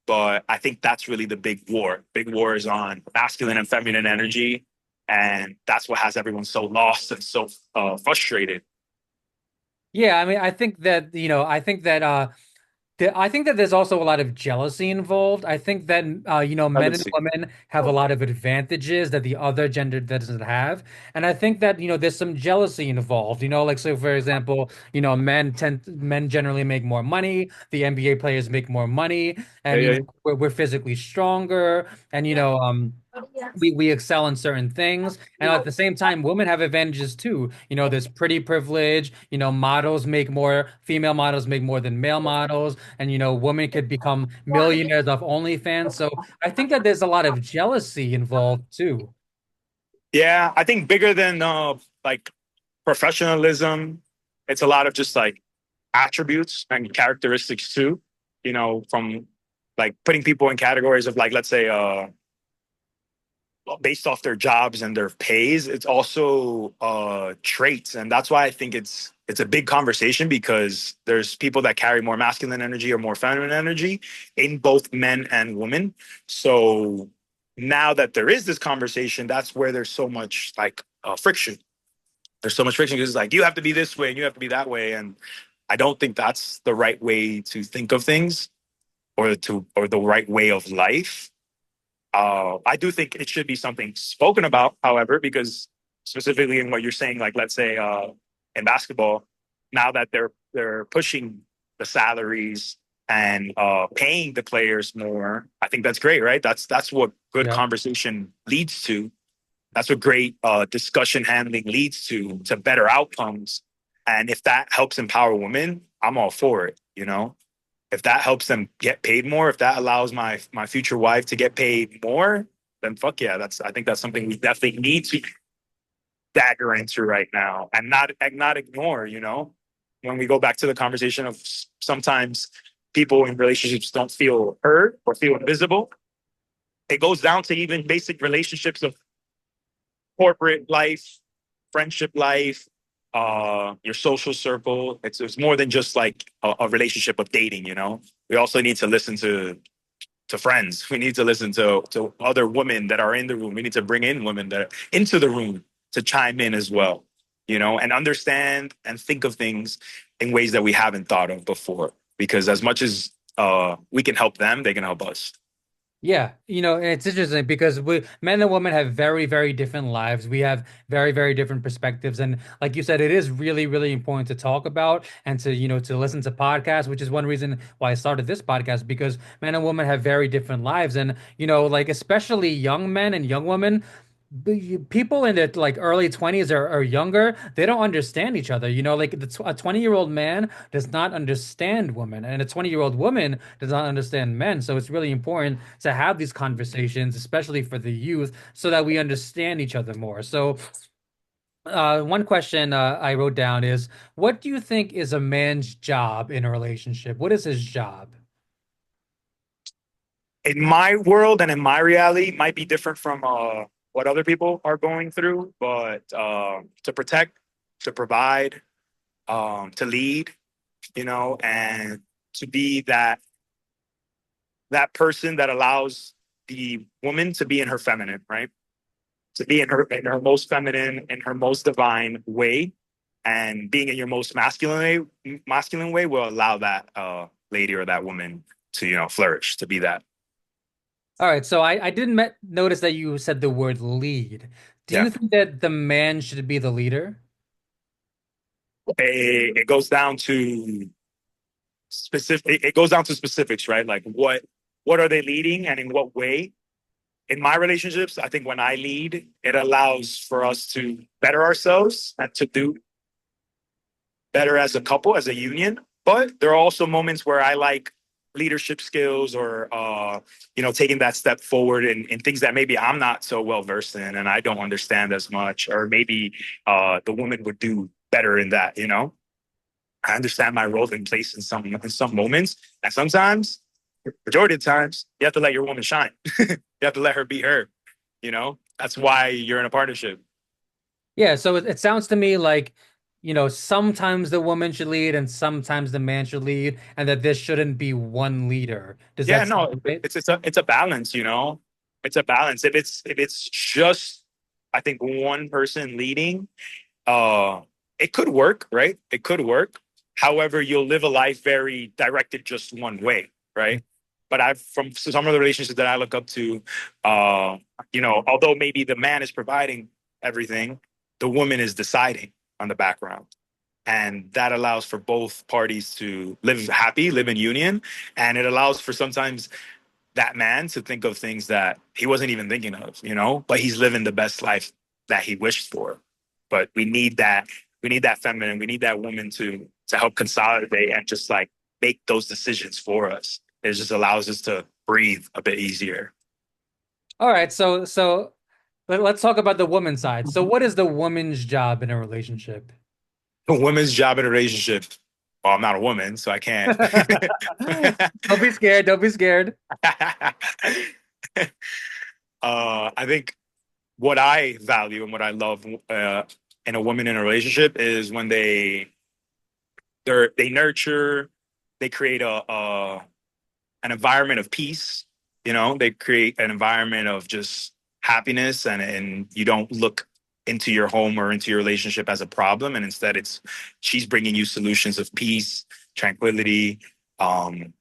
But I think that's really the big war. Big war is on masculine and feminine energy. And that's what has everyone so lost and so frustrated. Yeah, I mean, I think that there's also a lot of jealousy involved. I think that men and Jealousy. women have a lot of advantages that the other gender doesn't have, and I think that there's some jealousy involved. Like so for example, men generally make more money, the NBA players make more money, Yeah, and yeah, we're physically stronger, and we excel in certain things, and at the same time women have advantages too. There's pretty privilege. Female models make more than male models, and women could become millionaires off OnlyFans. So I think that there's a lot of jealousy involved too. yeah. I think bigger than like professionalism, it's a lot of just like attributes and characteristics too. From like putting people in categories of like, let's say, based off their jobs and their pays. It's also traits, and that's why I think it's a big conversation because there's people that carry more masculine energy or more feminine energy in both men and women. So now that there is this conversation, that's where there's so much like friction. There's so much friction because it's like you have to be this way and you have to be that way, and I don't think that's the right way to think of things or the right way of life. I do think it should be something spoken about, however, because specifically in what you're saying, like let's say in basketball, now that they're pushing the salaries and paying the players more, I think that's great, right? That's what good Yeah. conversation leads to. That's what great discussion handling leads to better outcomes. And if that helps empower women, I'm all for it. If that helps them get paid more, if that allows my future wife to get paid more, then fuck yeah, I think that's something we definitely need to dagger into right now and not ignore. When we go back to the conversation of sometimes people in relationships don't feel heard or feel invisible, it goes down to even basic relationships of corporate life, friendship life, your social circle. It's more than just like a relationship of dating. We also need to listen to friends. We need to listen to other women that are in the room. We need to bring in women that are into the room to chime in as well. And understand and think of things in ways that we haven't thought of before. Because as much as we can help them, they can help us. Yeah, it's interesting because men and women have very, very different lives. We have very, very different perspectives. And like you said, it is really, really important to talk about and to listen to podcasts, which is one reason why I started this podcast, because men and women have very different lives. And, like especially young men and young women, people in their like early 20s or younger, they don't understand each other. Like a 20-year-old man does not understand women, and a 20-year-old woman does not understand men. So it's really important to have these conversations, especially for the youth, so that we understand each other more. So one question I wrote down is, what do you think is a man's job in a relationship? What is his job? In my world and in my reality might be different from what other people are going through, but to protect, to provide, to lead, and to be that person that allows the woman to be in her feminine, right? to be in her most feminine, in her most divine way, and being in your most masculine way will allow that lady or that woman to flourish, to be that. All right, so I didn't notice that you said the word lead. Do Yeah, you think that the man should be the leader? it goes down to specific. It goes down to specifics, right? Like what are they leading, and in what way? In my relationships, I think when I lead, it allows for us to better ourselves and to do better as a couple, as a union. But there are also moments where I like leadership skills or taking that step forward in things that maybe I'm not so well versed in and I don't understand as much, or maybe the woman would do better in that. I understand my role and place in some moments, and sometimes, majority of the times, you have to let your woman shine. You have to let her be her. That's why you're in a partnership. Yeah, so it sounds to me like, sometimes the woman should lead and sometimes the man should lead, and that this shouldn't be one leader. Does Yeah, that sound no, right? it's a balance. It's a balance. If it's just, I think, one person leading, uh it could work, right? It could work. However, you'll live a life very directed just one way, right? But I've from some of the relationships that I look up to, although maybe the man is providing everything, the woman is deciding on the background. And that allows for both parties to live happy, live in union. And it allows for sometimes that man to think of things that he wasn't even thinking of, but he's living the best life that he wished for. But we need that feminine, we need that woman to help consolidate and just like make those decisions for us. It just allows us to breathe a bit easier. All right, so let's talk about the woman's side. So what is the woman's job in a relationship? A woman's job in a relationship. Well, I'm not a woman, so I can't. Don't be scared, don't be scared. I think what I value and what I love in a woman in a relationship is when they nurture, they create a an environment of peace. They create an environment of just happiness, and you don't look into your home or into your relationship as a problem, and instead she's bringing you solutions of peace, tranquility. Um,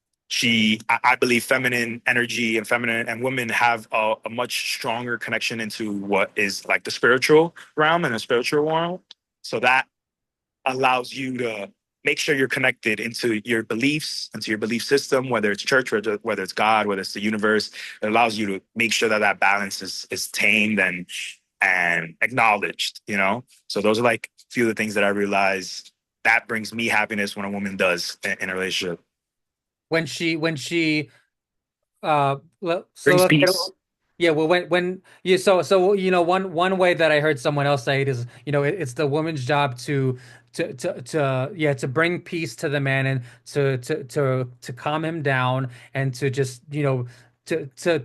I believe feminine energy and feminine and women have a much stronger connection into what is like the spiritual realm and the spiritual world. So that allows you to make sure you're connected into your beliefs, into your belief system, whether it's church, whether it's God, whether it's the universe. It allows you to make sure that that balance is tamed and acknowledged. So those are like a few of the things that I realize that brings me happiness when a woman does in a relationship. When she so Brings let's get peace. yeah, well when you so one way that I heard someone else say it is, it's the woman's job to bring peace to the man and to calm him down and to just, to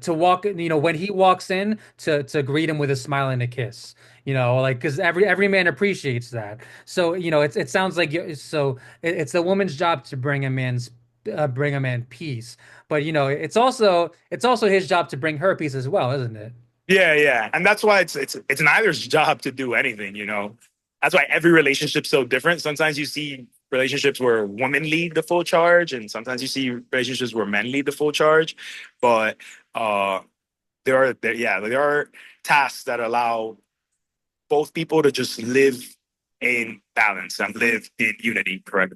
walk, when he walks in to greet him with a smile and a kiss. Like, because every man appreciates that. So, it sounds like it's the woman's job to bring a man peace. But it's also his job to bring her peace as well, isn't it? Yeah, yeah, and that's why it's neither's job to do anything. That's why every relationship's so different. Sometimes you see relationships where women lead the full charge, and sometimes you see relationships where men lead the full charge. But uh, there are tasks that allow both people to just live in balance and live in unity, correct?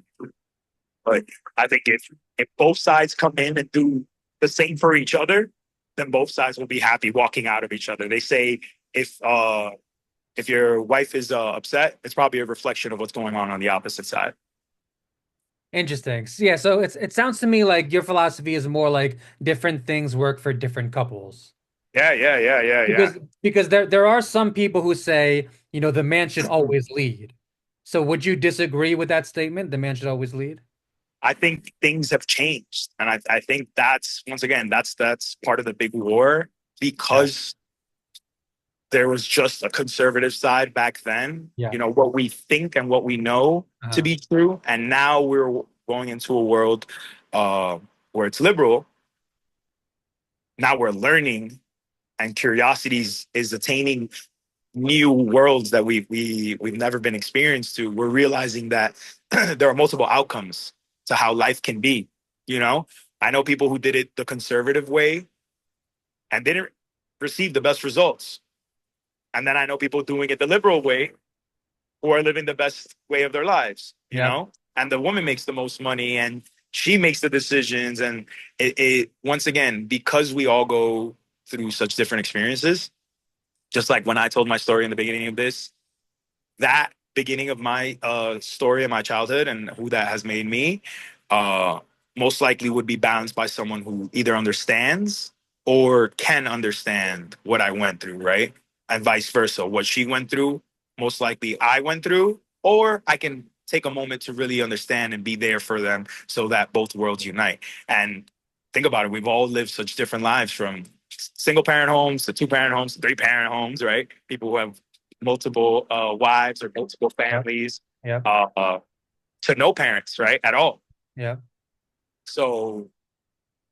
But I think if both sides come in and do the same for each other, then both sides will be happy walking out of each other. They say if your wife is upset, it's probably a reflection of what's going on the opposite side. Interesting. Yeah, so it sounds to me like your philosophy is more like different things work for different couples. Yeah, yeah, yeah, yeah, yeah. Because there are some people who say, the man should always lead. So would you disagree with that statement? The man should always lead? I think things have changed, and I think that's once again that's part of the big war Yeah. because there was just a conservative side back then. Yeah. What we think and what we know to Uh-huh. be true, and now we're going into a world where it's liberal. Now we're learning, and curiosity is attaining. new worlds that we've never been experienced to, we're realizing that there are multiple outcomes to how life can be. You know, I know people who did it the conservative way and didn't receive the best results. And then I know people doing it the liberal way who are living the best way of their lives, you Yep. know? And the woman makes the most money and she makes the decisions. And once again, because we all go through such different experiences, just like when I told my story in the beginning of this, that beginning of my story of my childhood and who that has made me, uh, most likely would be balanced by someone who either understands or can understand what I went through, right? And vice versa. What she went through, most likely I went through, or I can take a moment to really understand and be there for them so that both worlds unite. And think about it, we've all lived such different lives from single parent homes to two parent homes, three parent homes, right? People who have multiple wives or multiple Yep. families Yep. uh, uh, to no parents, right, at all. Yep. So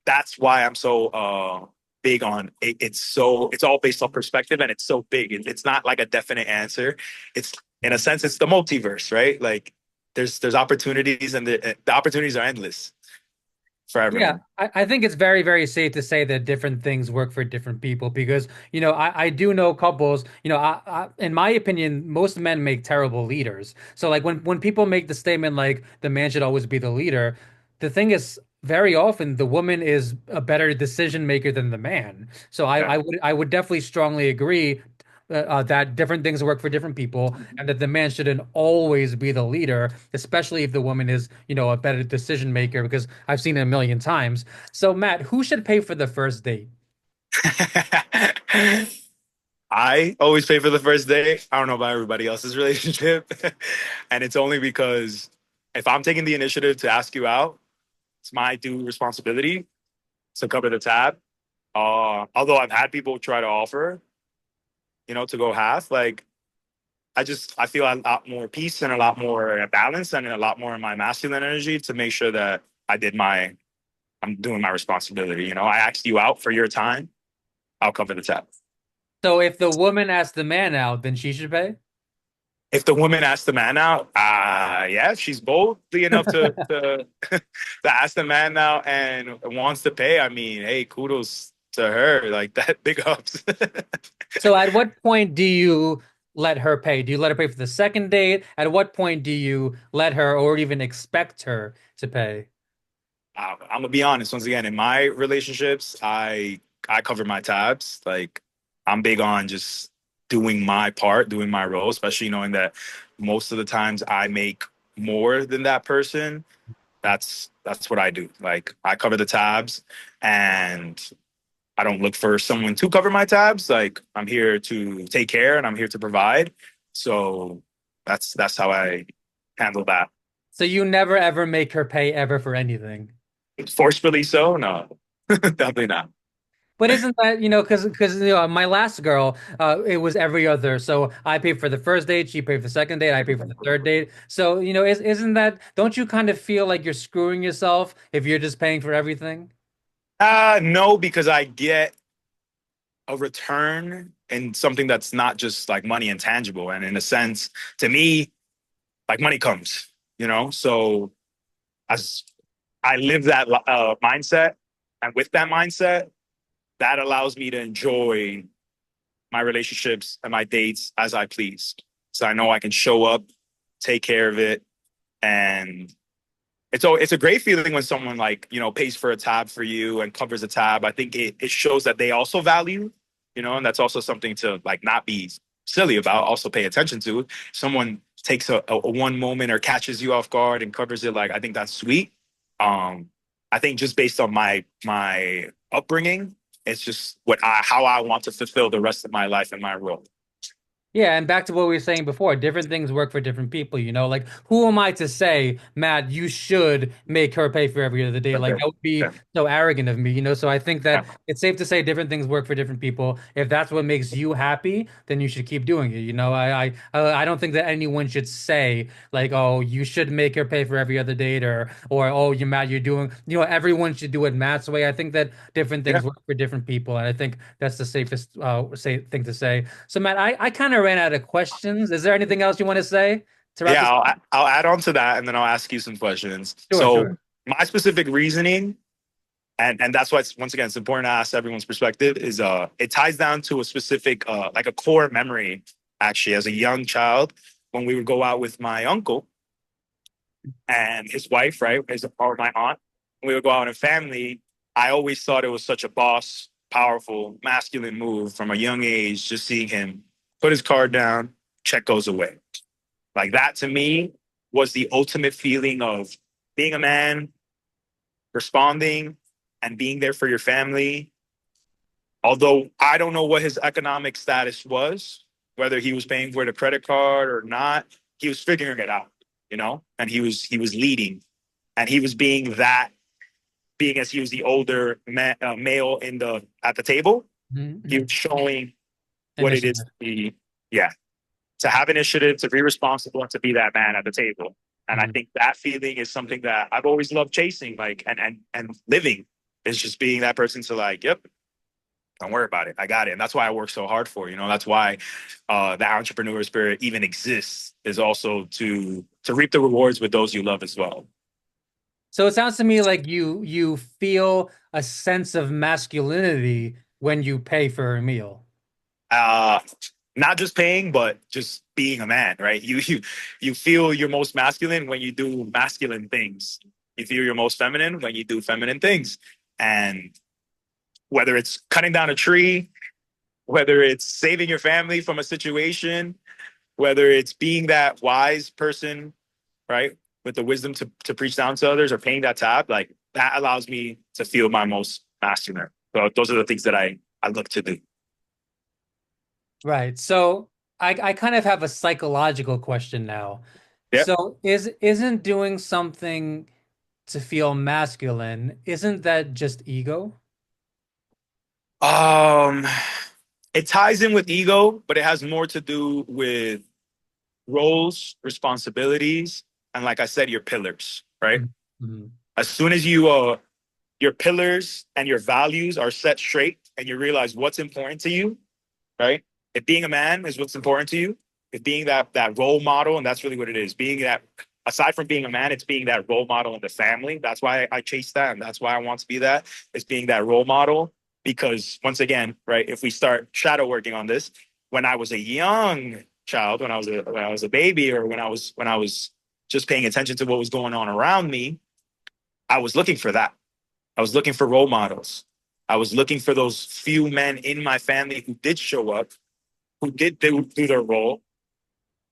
that's why I'm so big on it. It's all based on perspective, and it's so big. It's not like a definite answer. It's in a sense, it's the multiverse, right? Like there's opportunities, and the opportunities are endless for Yeah, everyone. I think it's very, very safe to say that different things work for different people because, I do know couples, in my opinion, most men make terrible leaders. So like when people make the statement like the man should always be the leader, the thing is very often the woman is a better decision maker than the man. So Yeah. I would definitely strongly agree that different things work for different people, and that the man shouldn't always be the leader, especially if the woman is, a better decision maker, because I've seen it a million times. So, Matt, who should pay for the first date? I always pay for the first day. I don't know about everybody else's relationship. And it's only because if I'm taking the initiative to ask you out, it's my due responsibility to cover the tab. Although I've had people try to offer, to go half, like I feel a lot more peace and a lot more balance and a lot more in my masculine energy to make sure that I'm doing my responsibility. I asked you out for your time. I'll cover the tab. So, if the woman asks the man out, then she should pay? If the woman asks the man out, yeah, if she's boldly enough to ask the man out and wants to pay, I mean, hey, kudos to her. Like that, big ups. So, at what point do you let her pay? Do you let her pay for the second date? At what point do you let her or even expect her to pay? I'm gonna be honest. Once again, in my relationships, I cover my tabs. Like I'm big on just doing my part, doing my role, especially knowing that most of the times I make more than that person. That's what I do. Like I cover the tabs, and I don't look for someone to cover my tabs. Like I'm here to take care, and I'm here to provide. So that's how I handle that. So, you never ever make her pay ever for anything. Forcefully so? No, definitely not. But isn't that, because my last girl, it was every other. So I paid for the first date, she paid for the second date, I paid for the third date. So, isn't that, don't you kind of feel like you're screwing yourself if you're just paying for everything? No, because I get a return in something that's not just like money and tangible. And in a sense, to me, like money comes, So as I live that mindset, and with that mindset, that allows me to enjoy my relationships and my dates as I please. So I know I can show up, take care of it, and it's a great feeling when someone like pays for a tab for you and covers a tab. I think it shows that they also value, and that's also something to like not be silly about. Also pay attention to. If someone takes a one moment or catches you off guard and covers it, like I think that's sweet. Um, I think just based on my upbringing, it's just how I want to fulfill the rest of my life and my role. Yeah, and back to what we were saying before, different things work for different people, Like, who am I to say, Matt, you should make her pay for every other day? Like, Okay. that would be Yeah. so arrogant of me, So I think Yeah. that it's safe to say different things work for different people. If that's what makes you happy, then you should keep doing it. I don't think that anyone should say like, oh, you should make her pay for every other date, or oh, you Matt, you're doing, everyone should do it Matt's way. I think that different Yeah. things work for different people, and I think that's the safest thing to say. So, Matt, I kind of ran out of questions. Is there anything else you want to say to wrap Yeah, this? I'll add on to that, and then I'll ask you some questions. Sure, So sure. my specific reasoning, and that's why it's, once again, it's important to ask everyone's perspective, is it ties down to a specific like a core memory, actually, as a young child when we would go out with my uncle and his wife, right, his or my aunt. We would go out in a family. I always thought it was such a boss, powerful, masculine move from a young age, just seeing him put his card down, check goes away. Like that to me was the ultimate feeling of being a man, responding, and being there for your family. Although I don't know what his economic status was, whether he was paying for the credit card or not, he was figuring it out, and he was leading, and he was being that, being as he was the older male in the at the table, he Mhm. was showing what it is to Initiative. be, yeah, to have initiative, to be responsible, and to be that man at the table. And I Mhm. think that feeling is something that I've always loved chasing, like and living is just being that person to like, yep, don't worry about it, I got it. And that's why I work so hard for. That's why the entrepreneur spirit even exists, is also to reap the rewards with those you love as well. So it sounds to me like you feel a sense of masculinity when you pay for a meal. Uh, Not just paying, but just being a man, right? You feel your most masculine when you do masculine things. You feel your most feminine when you do feminine things. And whether it's cutting down a tree, whether it's saving your family from a situation, whether it's being that wise person, right, with the wisdom to preach down to others, or paying that tab, like that allows me to feel my most masculine. So those are the things that I look to do. Right. So I kind of have a psychological question now. Yep. So isn't doing something to feel masculine, isn't that just ego? Um, it ties in with ego, but it has more to do with roles, responsibilities, and like I said, your pillars, right? Mhm. As soon as your pillars and your values are set straight and you realize what's important to you, right? If being a man is what's important to you, if being that role model, and that's really what it is, being that, aside from being a man, it's being that role model in the family. That's why I chase that, and that's why I want to be that. It's being that role model, because once again, right, if we start shadow working on this, when I was a young child, when I was a baby, or when I was just paying attention to what was going on around me, I was looking for that. I was looking for role models. I was looking for those few men in my family who did show up, who did do their role,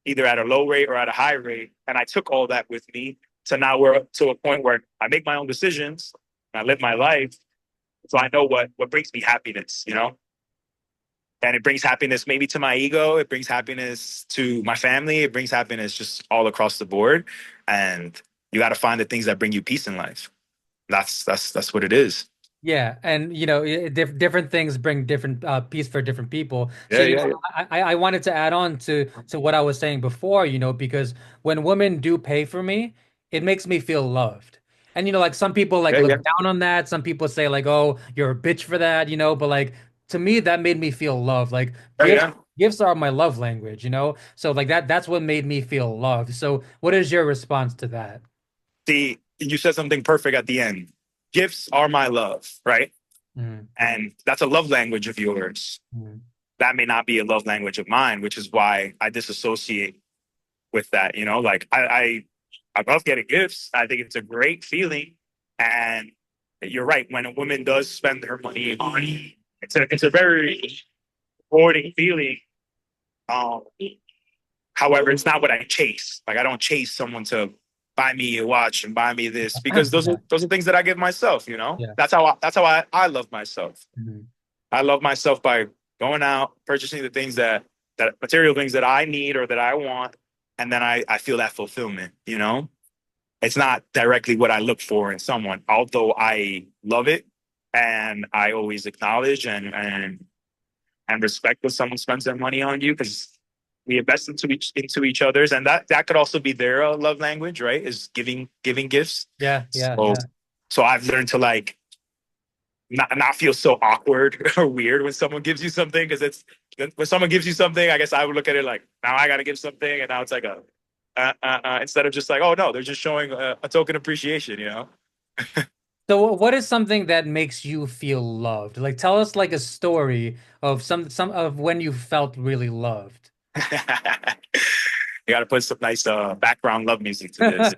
either at a low rate or at a high rate. And I took all that with me to now we're to a point where I make my own decisions and I live my life. So I know what brings me happiness. And it brings happiness maybe to my ego. It brings happiness to my family. It brings happiness just all across the board. And you got to find the things that bring you peace in life. That's what it is. Yeah, and different things bring different peace for different people. So Yeah, yeah, yeah. I wanted to add on to what I was saying before, because when women do pay for me, it makes me feel loved. And like some people like Yeah, look yeah. down on that. Some people say like, "Oh, you're a bitch for that," but like to me that made me feel loved. Like Yeah, yeah. gifts are my love language. So like that's what made me feel loved. So what is your response to that? See, you said something perfect at the end. Gifts are my love, right? Mm, And that's a love language of yours. mm. That may not be a love language of mine, which is why I disassociate with that. Like I love getting gifts. I think it's a great feeling. And you're right. When a woman does spend her money on me, it's a very rewarding feeling. Um, However, it's not what I chase. Like I don't chase someone to buy me a watch and buy me this, because those are Yeah, those are things that I give myself. yeah. That's how I love myself. Mhm. I love myself by going out, purchasing the things that material things that I need or that I want, and then I feel that fulfillment. It's not directly what I look for in someone, although I love it and I always acknowledge and respect when someone spends their money on you, because we invest into each other's, and that could also be their love language, right? Is giving gifts. Yeah, yeah, So yeah. so I've learned to like not feel so awkward or weird when someone gives you something because it's when someone gives you something, I guess I would look at it like now I got to give something, and now it's like a instead of just like oh no, they're just showing a token appreciation, you know. So what is something that makes you feel loved? Like tell us like a story of some of when you felt really loved. You got to put some nice background love music to this.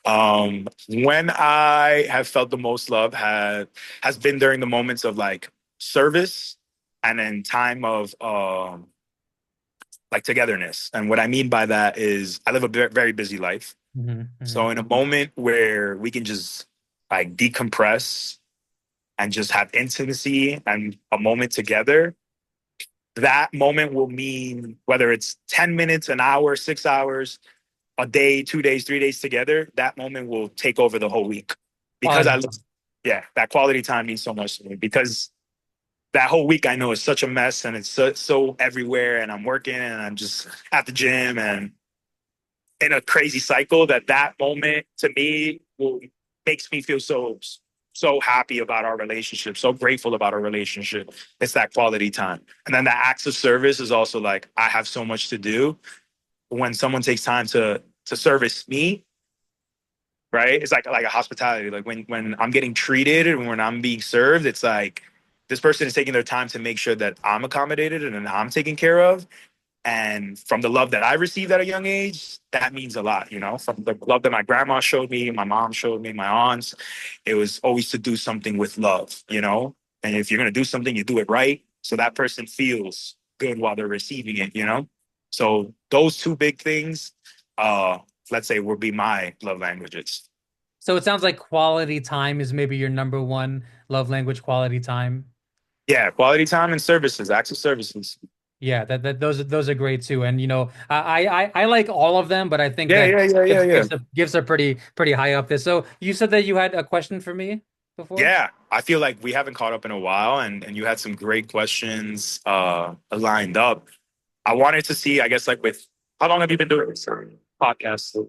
When I have felt the most love has been during the moments of like service and then time of like togetherness. And what I mean by that is I live a very busy life. Mhm, So mhm. in a moment where we can just like decompress and just have intimacy and a moment together, that moment will mean whether it's 10 minutes, an hour, 6 hours, a day, 2 days, 3 days together, that moment will take over the whole week. Because Quality I, time. yeah, that quality time means so much to me because that whole week I know is such a mess and it's so everywhere and I'm working and I'm just at the gym and in a crazy cycle that moment to me will makes me feel so happy about our relationship, so grateful about our relationship. It's that quality time. And then the acts of service is also like I have so much to do. When someone takes time to service me, right? It's like a hospitality. Like when I'm getting treated and when I'm being served, it's like this person is taking their time to make sure that I'm accommodated and I'm taken care of. And from the love that I received at a young age, that means a lot, you know, from the love that my grandma showed me, my mom showed me, my aunts, it was always to do something with love, you know? And if you're going to do something, you do it right. So that person feels good while they're receiving it, you know? So those two big things, uh, let's say, would be my love languages. So it sounds like quality time is maybe your number one love language, quality time. Yeah, quality time and services, acts of services. Yeah, that those are great too. And you know, I like all of them, but I think Yeah, that yeah, yeah, yeah, yeah. gifts are pretty high up there. So you said that you had a question for me before? Yeah, I feel like we haven't caught up in a while, and you had some great questions lined up. I wanted to see, I guess, like with how long have you been doing this podcast?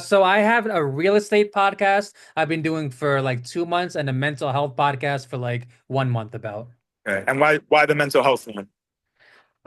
So I have a real estate podcast I've been doing for like 2 months and a mental health podcast for like 1 month about. Okay. And why the mental health one?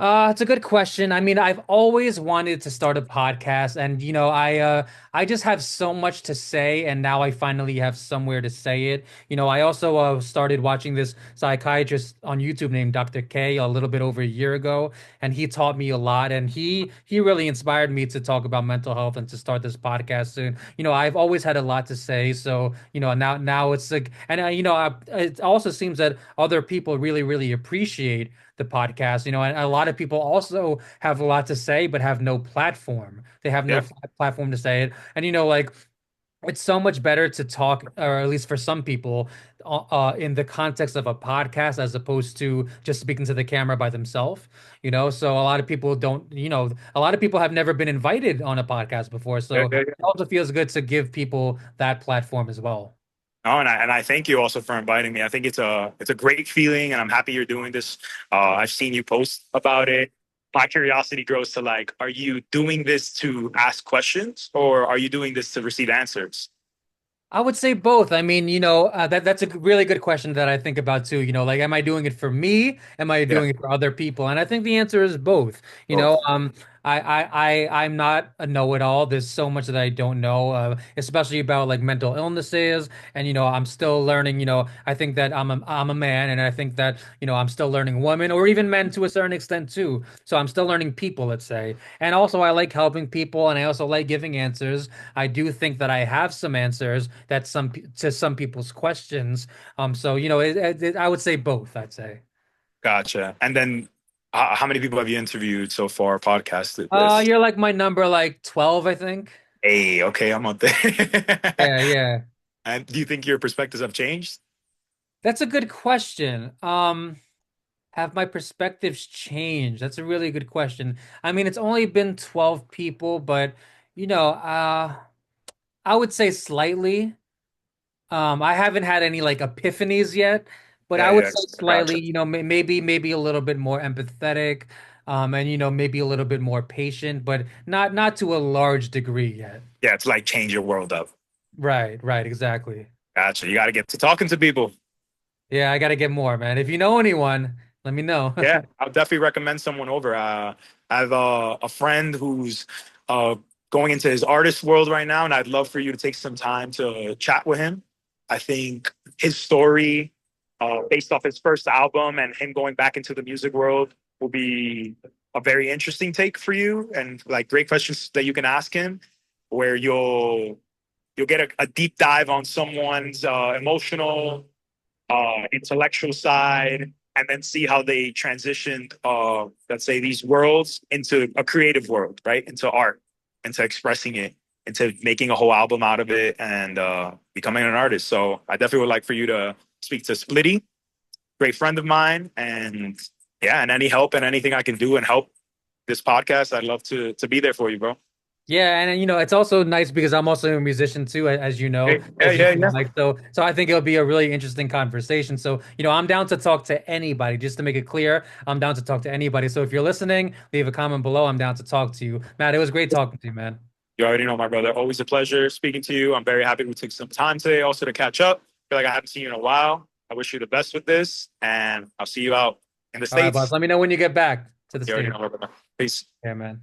It's a good question. I mean, I've always wanted to start a podcast and you know, I just have so much to say and now I finally have somewhere to say it. You know, I also started watching this psychiatrist on YouTube named Dr. K a little bit over a year ago and he taught me a lot and he really inspired me to talk about mental health and to start this podcast soon. You know, I've always had a lot to say, so you know, now it's like and you know, it also seems that other people really appreciate the podcast, you know, and a lot of people also have a lot to say, but have no platform. They have no Yeah, platform to say it. And, you know, like it's so much better to talk, or at least for some people, in the context of a podcast as opposed to just speaking to the camera by themselves, you know? So a lot of people don't, you know, a lot of people have never been invited on a podcast before. yeah, So yeah, it yeah. also feels good to give people that platform as well. Oh, and I thank you also for inviting me. I think it's a great feeling, and I'm happy you're doing this. I've seen you post about it. My curiosity grows to like, are you doing this to ask questions, or are you doing this to receive answers? I would say both. I mean, you know, that's a really good question that I think about too. You know, like, am I doing it for me? Am I Yeah. doing it for other people? And I think the answer is both. You Oh, know, I'm not a know-it-all. There's so much that I don't know, especially about like mental illnesses. And you know, I'm still learning. You know, I think that I'm a man, and I think that you know I'm still learning women or even men to a certain extent too. So I'm still learning people, let's say. And also, I like helping people, and I also like giving answers. I do think that I have some answers that to some people's questions. So you know, I would say both. I'd say. gotcha. And then, how many people have you interviewed so far, podcasted with? You're like my number like 12, I think. Hey, okay, I'm up there. Yeah, yeah. And do you think your perspectives have changed? That's a good question. Have my perspectives changed? That's a really good question. I mean, it's only been 12 people, but you know, I would say slightly. I haven't had any like epiphanies yet, but Yeah, I would yeah, say gotcha. slightly, you know, maybe a little bit more empathetic, and you know, maybe a little bit more patient, but not to a large degree yet. Yeah, it's like change your world up. Right, exactly. Gotcha. You got to get to talking to people. Yeah, I gotta get more, man. If you know anyone, let me know. Yeah, I'll definitely recommend someone over. I have a friend who's uh, going into his artist world right now, and I'd love for you to take some time to chat with him. I think his story, based off his first album and him going back into the music world, will be a very interesting take for you, and like great questions that you can ask him, where you'll get a deep dive on someone's emotional intellectual side, and then see how they transitioned, let's say, these worlds into a creative world, right? Into art, into expressing it, into making a whole album out of it, and becoming an artist. So I definitely would like for you to speak to Splitty, great friend of mine, and yeah, and any help and anything I can do and help this podcast, I'd love to be there for you, bro. Yeah, and it's also nice because I'm also a musician too, as you know, Hey, yeah, as you yeah, see, yeah. like so I think it'll be a really interesting conversation. So, I'm down to talk to anybody, just to make it clear, I'm down to talk to anybody. So if you're listening, leave a comment below. I'm down to talk to you. Matt, it was great talking to you, man. You already know, my brother. Always a pleasure speaking to you. I'm very happy we took some time today also to catch up. Feel like I haven't seen you in a while. I wish you the best with this, and I'll see you out in the All right, boss. States. Let me know when you get back to the You already States. know, my brother. Peace. Yeah, man.